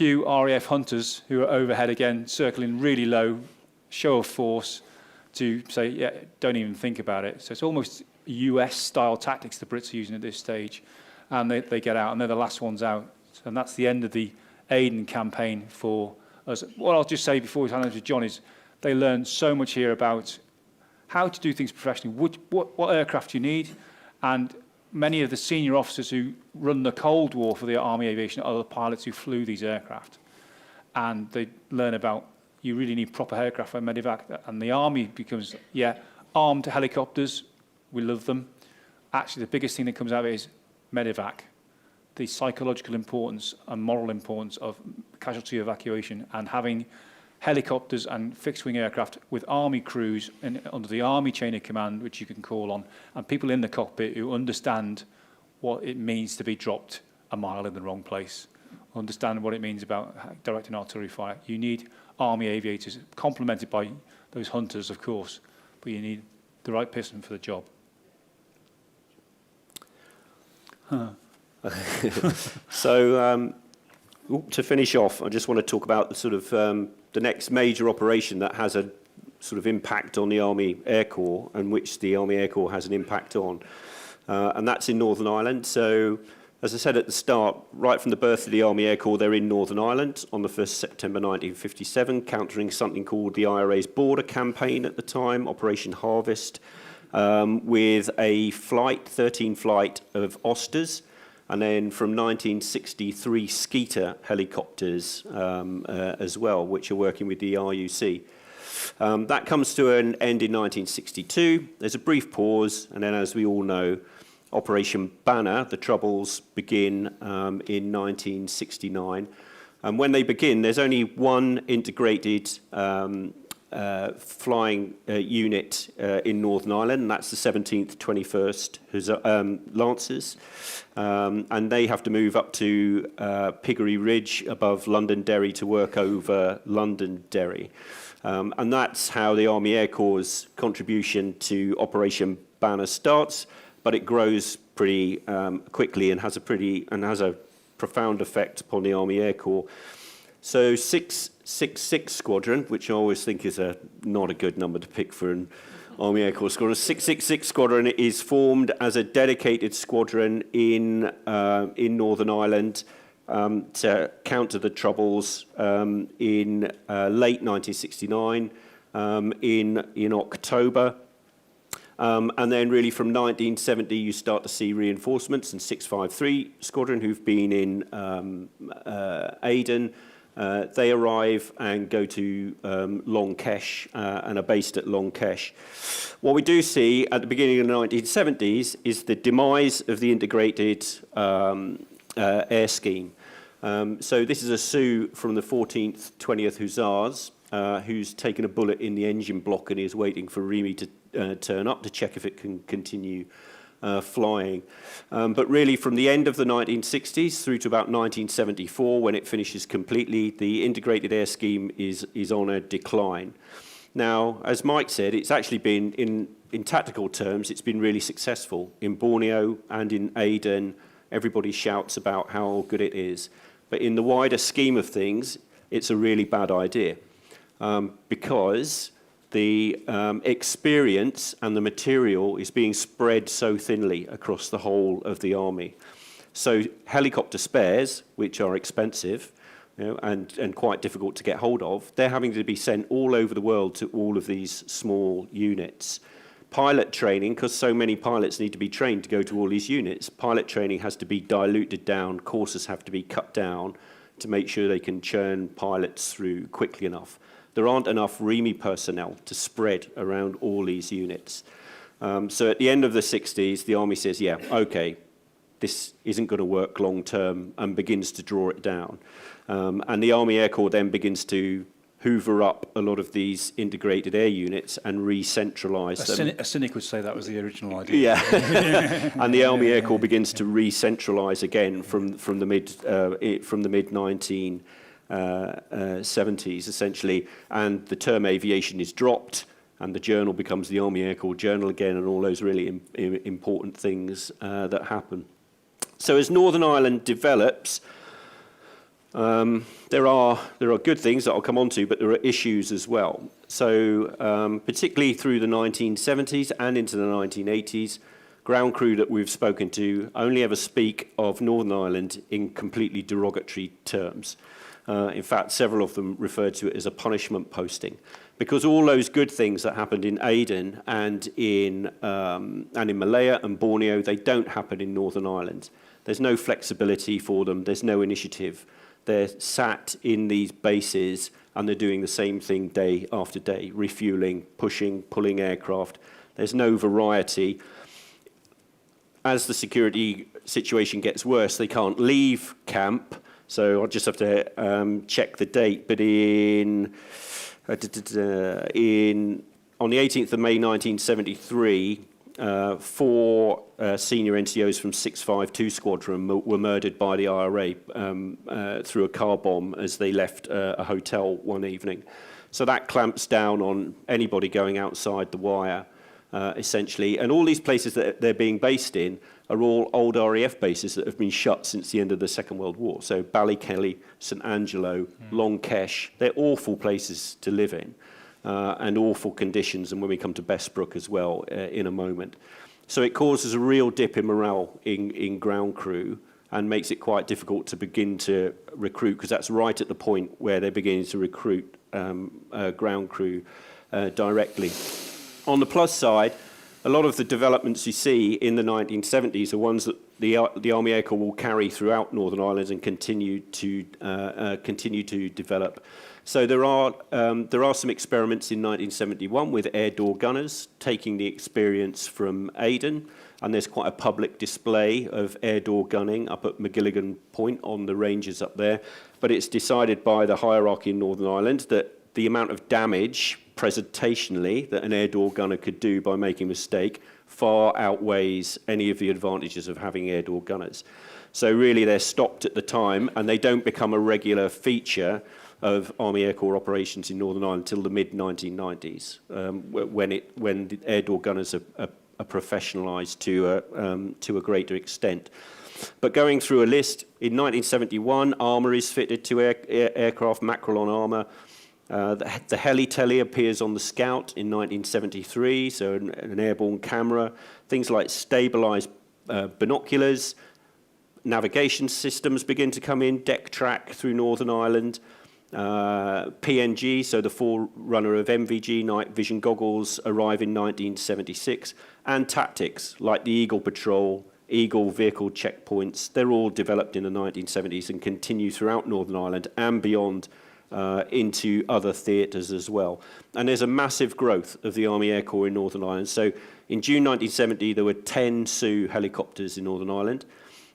RAF hunters who are overhead again, circling really low, show of force to say, yeah, don't even think about it. So it's almost US-style tactics the Brits are using at this stage. And they get out, and they're the last ones out. And that's the end of the Aden campaign for us. What I'll just say before we hand over to John is they learn so much here about how to do things professionally, what aircraft you need, and many of the senior officers who run the Cold War for the Army Aviation are the pilots who flew these aircraft. And they learn about you really need proper aircraft for medevac. And the Army becomes, armed helicopters, we love them. Actually, the biggest thing that comes out of it is medevac, the psychological importance and moral importance of casualty evacuation, and having helicopters and fixed-wing aircraft with army crews and under the army chain of command, which you can call on, and people in the cockpit who understand what it means to be dropped a mile in the wrong place, understand what it means about directing artillery fire. You need army aviators, complemented by those hunters, of course, but you need the right person for the job. So to finish off, I just want to talk about the sort of the next major operation that has a sort of impact on the Army Air Corps, and which the Army Air Corps has an impact on, and that's in Northern Ireland. So, as I said at the start, right from the birth of the Army Air Corps, they're in Northern Ireland on the 1st September 1957, countering something called the IRA's border campaign at the time, Operation Harvest, with a 13 flight of Osters, and then from 1963 Skeeter helicopters as well, which are working with the RUC. That comes to an end in 1962. There's a brief pause, and then, as we all know, Operation Banner, the Troubles, begin in 1969. And when they begin, there's only one integrated flying unit in Northern Ireland, and that's the 17th, 21st Lancers. And they have to move up to Piggery Ridge above Londonderry to work over Londonderry. And that's how the Army Air Corps' contribution to Operation Banner starts, but it grows pretty quickly and has a profound effect upon the Army Air Corps. So 666 Squadron, which I always think is not a good number to pick for an Army Air Corps squadron. 666 Squadron is formed as a dedicated squadron in Northern Ireland to counter the Troubles in late 1969, in October. And then really from 1970 you start to see reinforcements, and 653 Squadron, who've been in Aden, they arrive and go to Long Kesh and are based at Long Kesh. What we do see at the beginning of the 1970s is the demise of the integrated air scheme. So this is a Sioux from the 14th, 20th Hussars, who's taken a bullet in the engine block and is waiting for REME to turn up to check if it can continue flying. But really from the end of the 1960s through to about 1974, when it finishes completely, the integrated air scheme is on a decline. Now, as Mike said, it's actually been, in tactical terms, it's been really successful. In Borneo and in Aden, everybody shouts about how good it is. But in the wider scheme of things, it's a really bad idea because the experience and the material is being spread so thinly across the whole of the army. So helicopter spares, which are expensive, and quite difficult to get hold of, they're having to be sent all over the world to all of these small units. Pilot training, because so many pilots need to be trained to go to all these units, pilot training has to be diluted down, courses have to be cut down to make sure they can churn pilots through quickly enough. There aren't enough REME personnel to spread around all these units. So at the end of the 60s, the Army says, yeah, okay, this isn't going to work long term, and begins to draw it down. And the Army Air Corps then begins to hoover up a lot of these integrated air units and re-centralise them. A cynic would say that was the original idea. Yeah, and the Army Air Corps begins to re-centralise again from the mid 1970s essentially, and the term aviation is dropped, and the journal becomes the Army Air Corps Journal again, and all those really important things that happen. So as Northern Ireland develops, there are good things that I'll come on to, but there are issues as well. So particularly through the 1970s and into the 1980s, ground crew that we've spoken to only ever speak of Northern Ireland in completely derogatory terms. In fact, several of them refer to it as a punishment posting, because all those good things that happened in Aden and in Malaya and Borneo, they don't happen in Northern Ireland. There's no flexibility for them. There's no initiative. They're sat in these bases and they're doing the same thing day after day, refueling, pushing, pulling aircraft. There's no variety. As the security situation gets worse, they can't leave camp. So I'll just have to check the date. But on the 18th of May 1973, 4 senior NCOs from 652 Squadron were murdered by the IRA through a car bomb as they left a hotel one evening. So that clamps down on anybody going outside the wire, essentially. And all these places that they're being based in are all old RAF bases that have been shut since the end of the Second World War. So Ballykelly, St Angelo, Long Kesh, they're awful places to live in. And awful conditions, and when we come to Bestbrook as well in a moment. So it causes a real dip in morale in ground crew and makes it quite difficult to begin to recruit, because that's right at the point where they're beginning to recruit ground crew directly. On the plus side, a lot of the developments you see in the 1970s are ones that the Army Air Corps will carry throughout Northern Ireland and continue to develop. So there are some experiments in 1971 with air door gunners, taking the experience from Aden, and there's quite a public display of air door gunning up at McGilligan Point on the ranges up there. But it's decided by the hierarchy in Northern Ireland that the amount of damage presentationally that an air door gunner could do by making a mistake far outweighs any of the advantages of having air door gunners. So really they're stopped at the time, and they don't become a regular feature of Army Air Corps operations in Northern Ireland until the mid-1990s, when the air door gunners are professionalised to a greater extent. But going through a list, in 1971, armour is fitted to aircraft, mackerel on armour. The heli-telly appears on the Scout in 1973, so an airborne camera. Things like stabilised binoculars, navigation systems begin to come in, deck track through Northern Ireland. PNG, so the forerunner of MVG, night vision goggles, arrive in 1976, and tactics like the Eagle Patrol, Eagle vehicle checkpoints, they're all developed in the 1970s and continue throughout Northern Ireland and beyond into other theatres as well. And there's a massive growth of the Army Air Corps in Northern Ireland. So in June 1970, there were 10 Sioux helicopters in Northern Ireland.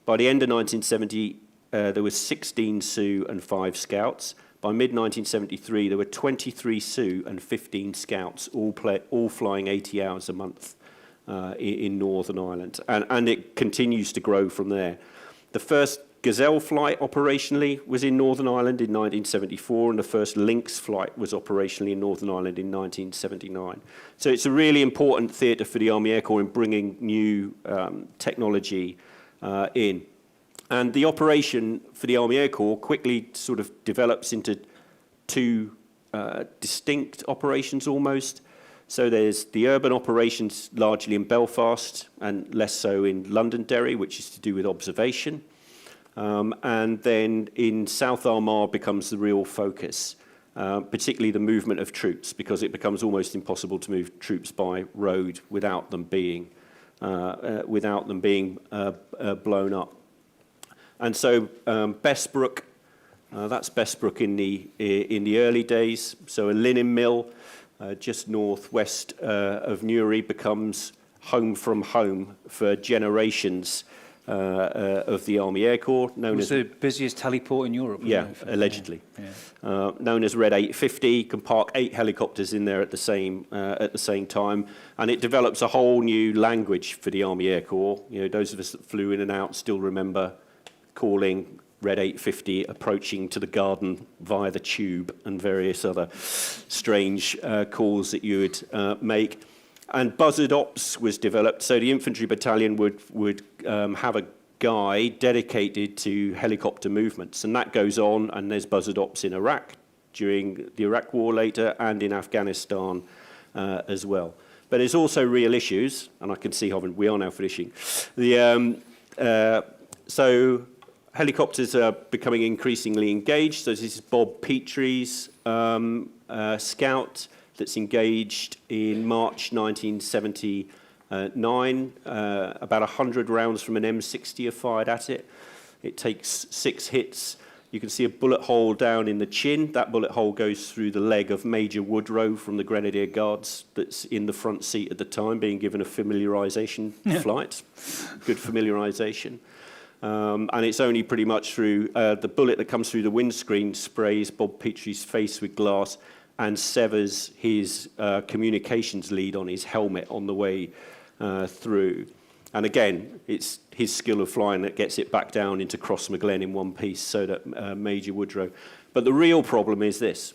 By the end of 1970, there were 16 Sioux and 5 Scouts. By mid-1973, there were 23 Sioux and 15 Scouts, all flying 80 hours a month in Northern Ireland. And it continues to grow from there. The first Gazelle flight operationally was in Northern Ireland in 1974, and the first Lynx flight was operationally in Northern Ireland in 1979. So it's a really important theatre for the Army Air Corps in bringing new technology in. And the operation for the Army Air Corps quickly sort of develops into two distinct operations almost. So there's the urban operations largely in Belfast and less so in Londonderry, which is to do with observation. And then in South Armagh becomes the real focus, particularly the movement of troops, because it becomes almost impossible to move troops by road without them being blown up. And so Bessbrook, that's Bessbrook in the early days. So a linen mill just northwest of Newry becomes home from home for generations of the Army Air Corps. Known as the busiest heliport in Europe. Yeah, allegedly. Yeah. Known as Red 850, can park 8 helicopters in there at the same time, and it develops a whole new language for the Army Air Corps. You know, those of us that flew in and out still remember calling Red 850 approaching to the garden via the tube and various other strange calls that you would make. And buzzard ops was developed, so the infantry battalion would have a guy dedicated to helicopter movements, and that goes on, and there's buzzard ops in Iraq during the Iraq War later, and in Afghanistan as well. But there's also real issues, and I can see how we are now finishing. So helicopters are becoming increasingly engaged. So this is Bob Petrie's Scout that's engaged in March 1979. About 100 rounds from an M60 are fired at it. It takes 6 hits. You can see a bullet hole down in the chin. That bullet hole goes through the leg of Major Woodrow from the Grenadier Guards that's in the front seat at the time, being given a familiarisation flight. Good familiarisation. And it's only pretty much through the bullet that comes through the windscreen sprays Bob Petrie's face with glass and severs his communications lead on his helmet on the way through. And again, it's his skill of flying that gets it back down into Crossmaglen in one piece so that Major Woodrow. But the real problem is this.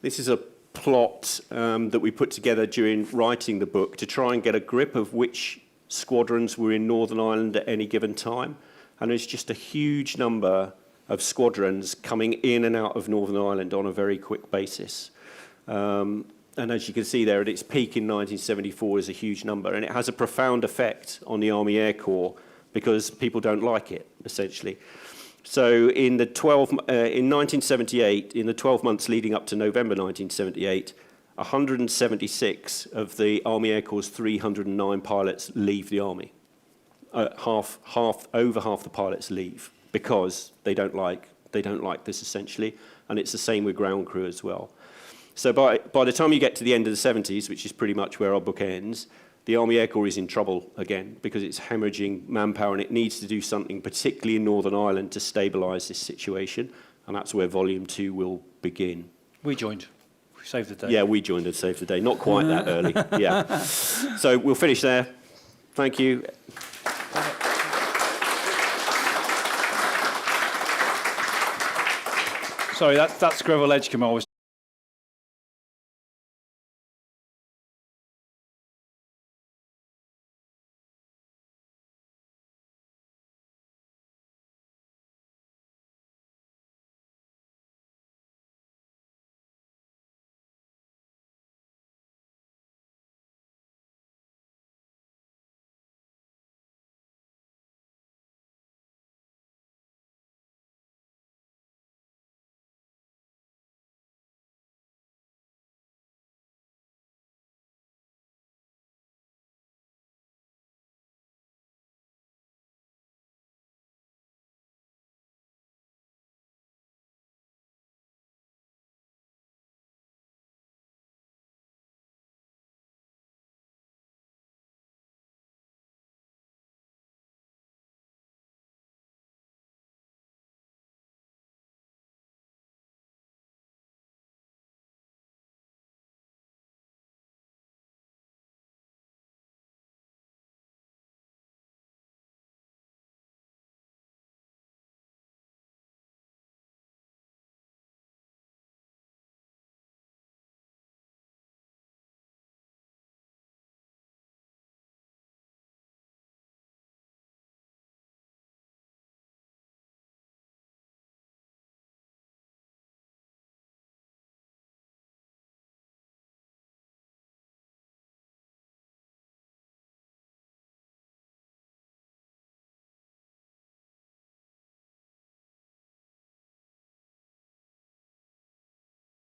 This is a plot that we put together during writing the book to try and get a grip of which squadrons were in Northern Ireland at any given time. And there's just a huge number of squadrons coming in and out of Northern Ireland on a very quick basis. And as you can see there, at its peak in 1974 is a huge number, and it has a profound effect on the Army Air Corps because people don't like it, essentially. So in 1978, in the 12 months leading up to November 1978, 176 of the Army Air Corps' 309 pilots leave the Army. Over half the pilots leave because they don't like this, essentially, and it's the same with ground crew as well. So by the time you get to the end of the 70s, which is pretty much where our book ends, the Army Air Corps is in trouble again because it's hemorrhaging manpower, and it needs to do something, particularly in Northern Ireland, to stabilise this situation, and that's where Volume 2 will begin. We joined. We saved the day. Yeah, we joined and saved the day. Not quite that early. Yeah. So we'll finish there. Thank you. Sorry, that's Greville Edgecombe.